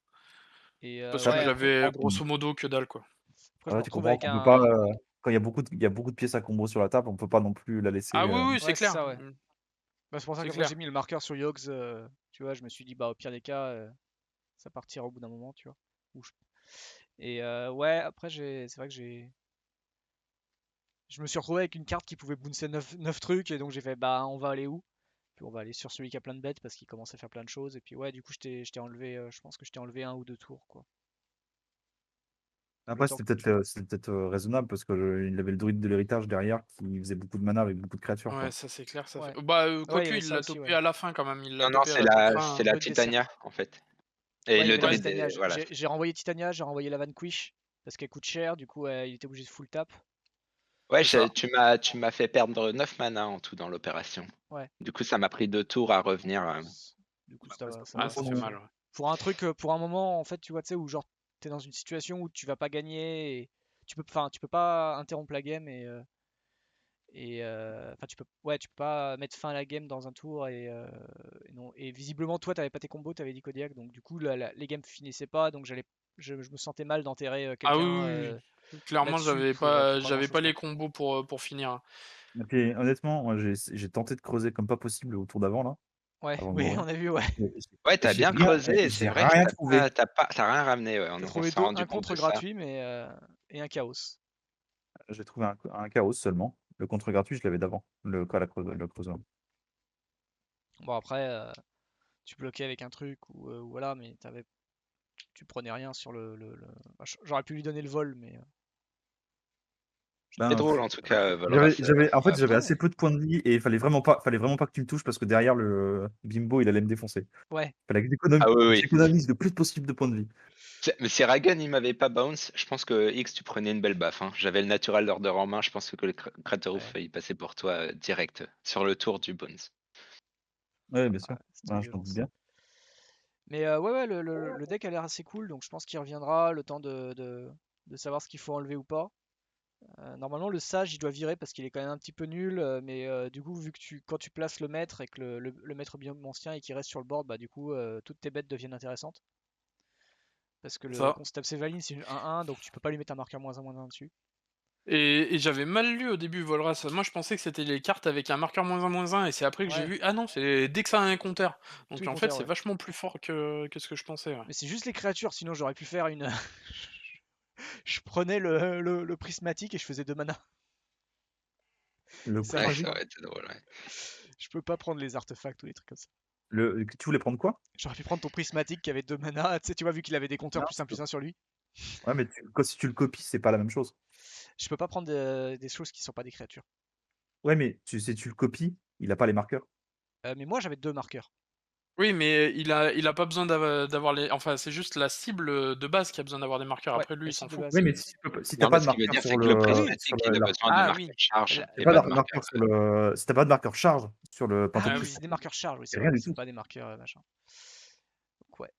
Et Parce que ouais, Après tu après, j'avais comprends qu'on grosso modo que dalle, quoi. après, je me tu retrouve comprends avec qu'on peut pas, un. quand il y a beaucoup de pièces à combo sur la table, on peut pas non plus la laisser, Ah oui, oui, c'est Ouais, c'est clair. ça, ouais. Bah, c'est pour ça C'est qu'après j'ai clair. mis le marqueur sur Yogs. Tu vois, je me suis dit, bah, au pire des cas, ça partira au bout d'un moment, tu vois. Ou je- Et ouais, après, c'est vrai que je me suis retrouvé avec une carte qui pouvait bouncer 9 trucs, et donc j'ai fait, bah, on va aller où? Puis on va aller sur celui qui a plein de bêtes parce qu'il commence à faire plein de choses. Et puis ouais, du coup, je t'ai enlevé, je pense que je t'ai enlevé un ou deux tours, quoi. Le Après, temps. c'était peut-être, raisonnable parce que il avait le druide de l'héritage derrière qui faisait beaucoup de mana avec beaucoup de créatures, Ouais, quoi. ça c'est clair, ça fait Ouais. bah, Ouais, il y quoique avait il ça l'a aussi, topé ouais. à la fin quand même, il l'a Non, non, topé à la toute c'est fin. la Druide des Titania cercles. en fait. Et Ouais, il y le avait la druide Titania. des. Voilà. J'ai renvoyé Titania, j'ai renvoyé la Vanquish parce qu'elle coûte cher. Du coup, il était obligé de full tap. Ouais, C'est ça. tu m'as fait perdre 9 mana en tout dans l'opération. Ouais. Du coup, ça m'a pris 2 tours à revenir. Du coup, Bah, après, c'est ça Ah, va, pas ça ça fait trop mal, suffit. ouais. Pour un truc, pour un moment, en fait, tu vois, tu sais, où genre t'es dans une situation où tu vas pas gagner et enfin, tu peux pas interrompre la game enfin, ouais, tu peux pas mettre fin à la game dans un tour et non. Et visiblement, toi, t'avais pas tes combos, t'avais dit Kodiak, donc du coup, les games finissaient pas, donc je me sentais mal d'enterrer Ah oui, quelqu'un oui, oui. Clairement, là-dessus pour pas j'avais grand-chose, pas les quoi. combos pour finir, hein. et puis honnêtement, moi j'ai tenté de creuser comme pas possible au tour d'avant là, Ouais, avant de oui, mourir. on a vu, ouais. Et Ouais, t'as bien creusé et c'est j'ai vrai que rien trouvé. t'as rien ramené. Ouais, J'ai on trouvé s'est rendu un compte contre de ça. gratuit, et un chaos. J'ai trouvé un chaos seulement. Le contre gratuit, je l'avais d'avant, le creuseur. Bon, après, tu bloquais avec un truc ou voilà, mais tu prenais rien sur bah, j'aurais pu lui donner le vol, mais C'est Ben, drôle en tout cas, Volras. en fait, j'avais après, assez peu de points de vie et il fallait vraiment pas que tu me touches parce que derrière le Bimbo, il allait me défoncer. ouais, Fallait Ah oui, que oui. j'économise le plus possible de points de vie. Mais si Ragen il m'avait pas bounce, je pense que X tu prenais une belle baffe, hein. J'avais le natural order en main, je pense que le Craterhoof ouais, il passait pour toi direct sur le tour du bounce. Ouais, bien sûr. ouais, c'était Ouais, je m'en violent doute ça. bien. Mais ouais, le deck a l'air assez cool, donc je pense qu'il reviendra le temps de savoir ce qu'il faut enlever ou pas. Normalement, le sage, il doit virer parce qu'il est quand même un petit peu nul, mais du coup, vu que quand tu places le maître et que le maître biomancien et qu'il reste sur le board, bah du coup, toutes tes bêtes deviennent intéressantes. Parce que le Ça. Constable Sévaline, c'est une 1-1, donc tu peux pas lui mettre un marqueur -1/-1 dessus. Et j'avais mal lu au début Volras. Moi, je pensais que c'était les cartes avec un marqueur -1/-1, et c'est après que j'ai Ouais, vu. Ah non, c'est dès que ça a un compteur. tous Donc les en fait, compteurs, c'est ouais. vachement plus fort que ce que je pensais. Ouais. Mais c'est juste les créatures, sinon j'aurais pu faire une. Je prenais le prismatique et je faisais 2 mana. Le Ça Ouais, marche ça prismatique. pas. aurait été drôle, ouais. Je peux pas prendre les artefacts ou les trucs comme ça. Tu voulais prendre quoi? J'aurais pu prendre ton prismatique qui avait 2 mana, tu sais, tu vois, vu qu'il avait des compteurs Non. +1/+1 sur lui. Ouais, mais si tu le copies, c'est pas la même chose. Je peux pas prendre des choses qui sont pas des créatures. Ouais, mais si tu le copies, il a pas les marqueurs. Mais moi j'avais 2 marqueurs. Oui, mais il a pas besoin d'avoir les. Enfin, c'est juste la cible de base qui a besoin d'avoir des marqueurs. Ouais, Après, lui, la il s'en cible de fout. base. Oui, mais si t'as Non, pas mais de ce qu'il veut marqueur dire, sur c'est que le Oui. sur prismatique, il a la besoin de Ah marqueur oui. charge La- t'as et pas pas de de marqueur. marqueur sur si t'as pas de marqueur charge sur le Ah Oui, Pantoplis, c'est oui. des marqueurs charge, oui, c'est c'est rien vrai. du C'est tout. pas des marqueurs machin. Donc, ouais.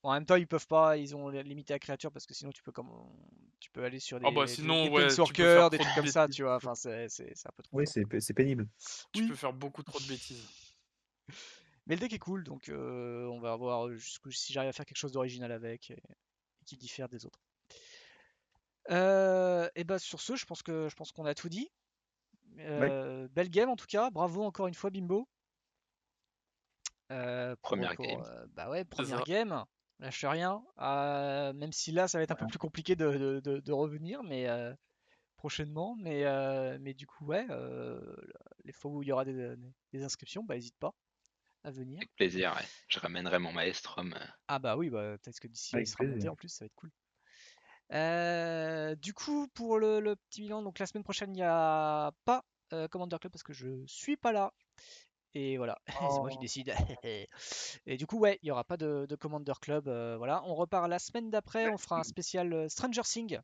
Bon, en même temps, ils peuvent pas, ils ont limité à créature parce que sinon tu peux aller sur Ah bah des sinon, ouais, tu peux faire planeswalkers, des trop de trucs comme ça, bêtises. tu vois. Enfin, c'est un peu trop Oui, fort. c'est pénible. Tu peux Oui, faire beaucoup trop de bêtises. mais le deck est cool, donc on va voir jusqu'où si j'arrive à faire quelque chose d'original avec et qui diffère des autres. Et bah sur ce, je pense qu'on a tout dit. Ouais. Belle game en tout cas, bravo encore une fois Bimbo. Première game. Bah ouais, C'est première ça. game, lâche rien. Même si là ça va être un peu plus compliqué de revenir, mais prochainement. Mais du coup ouais, les fois où il y aura des inscriptions, bah n'hésite pas à venir. Avec plaisir, ouais. Je ramènerai mon maestrum. Ah bah oui, bah peut-être que d'ici là il Avec sera monté plaisir. en plus, ça va être cool. Du coup, pour le petit bilan, donc la semaine prochaine, il n'y a pas Commander Club parce que je suis pas là. Et voilà, c'est moi qui Oh. décide. Et du coup, ouais, il n'y aura pas de Commander Club. Voilà, on repart la semaine d'après. On fera un spécial Stranger Things.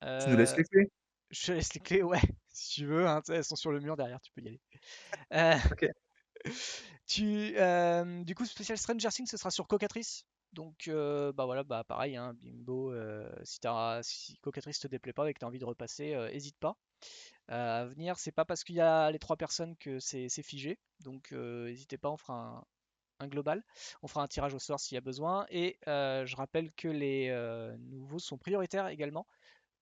Tu nous laisses Euh, les clés? je te laisse les clés, ouais, si tu veux. Hein, tu sais, elles sont sur le mur derrière, tu peux y aller. Euh, Ok. du coup, spécial Stranger Things, ce sera sur Cocatrice. Donc, bah voilà, bah pareil, hein, Bimbo, si Cocatrice te déplaît pas et que tu as envie de repasser, hésite pas à venir. C'est pas parce qu'il y a les 3 personnes que c'est figé. Donc, n'hésitez pas, on fera un global. On fera un tirage au sort s'il y a besoin. Et je rappelle que les nouveaux sont prioritaires également.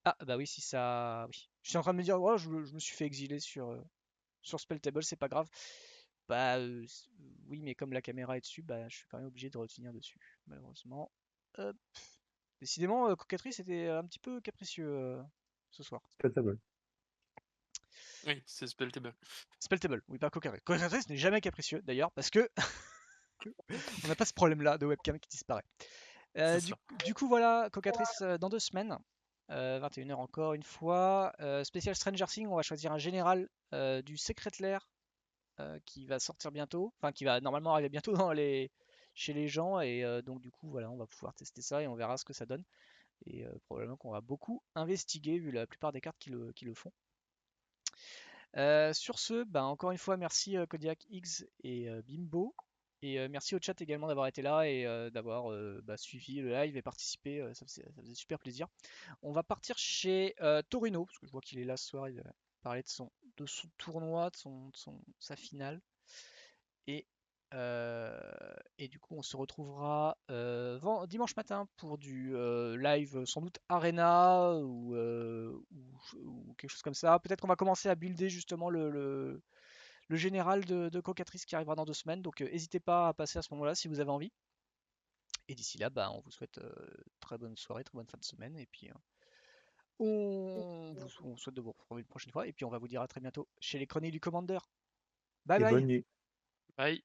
Ah, bah oui, si ça. Oui. Je suis en train de me dire, ouais, je me suis fait exiler sur Spelltable, c'est pas grave. Bah oui, mais comme la caméra est dessus, bah je suis quand même obligé de retenir dessus, malheureusement. Hop. Décidément, Cocatrice était un petit peu capricieux ce soir. Spectable. Oui, c'est Spelltable. Spelltable, oui, pas Cocatrice. Cocatrice n'est jamais capricieux d'ailleurs, parce que on n'a pas ce problème-là de webcam qui disparaît. C'est ça. Du coup, voilà, Cocatrice dans 2 semaines. 21h encore une fois. Spécial Stranger Things, on va choisir un général du Secret Lair qui va sortir bientôt, enfin qui va normalement arriver bientôt chez les gens et donc du coup voilà on va pouvoir tester ça et on verra ce que ça donne et probablement qu'on va beaucoup investiguer vu la plupart des cartes qui le font. Sur ce, bah, encore une fois merci Kodiak X et Bimbo et merci au chat également d'avoir été là et d'avoir bah, suivi le live et participé, ça faisait super plaisir. On va partir chez Torino parce que je vois qu'il est là ce soir, il va parler de son tournoi, sa finale. Et, et du coup, on se retrouvera dimanche matin pour du live, sans doute Arena ou quelque chose comme ça. Peut-être qu'on va commencer à builder justement le général de Cocatrice qui arrivera dans 2 semaines. Donc, n'hésitez pas à passer à ce moment-là si vous avez envie. Et d'ici là, bah, on vous souhaite très bonne soirée, très bonne fin de semaine. Et puis, on souhaite de vous retrouver une prochaine fois. Et puis, on va vous dire à très bientôt chez les Chroniques du Commander. Bye Et bye! bonne nuit. Bye.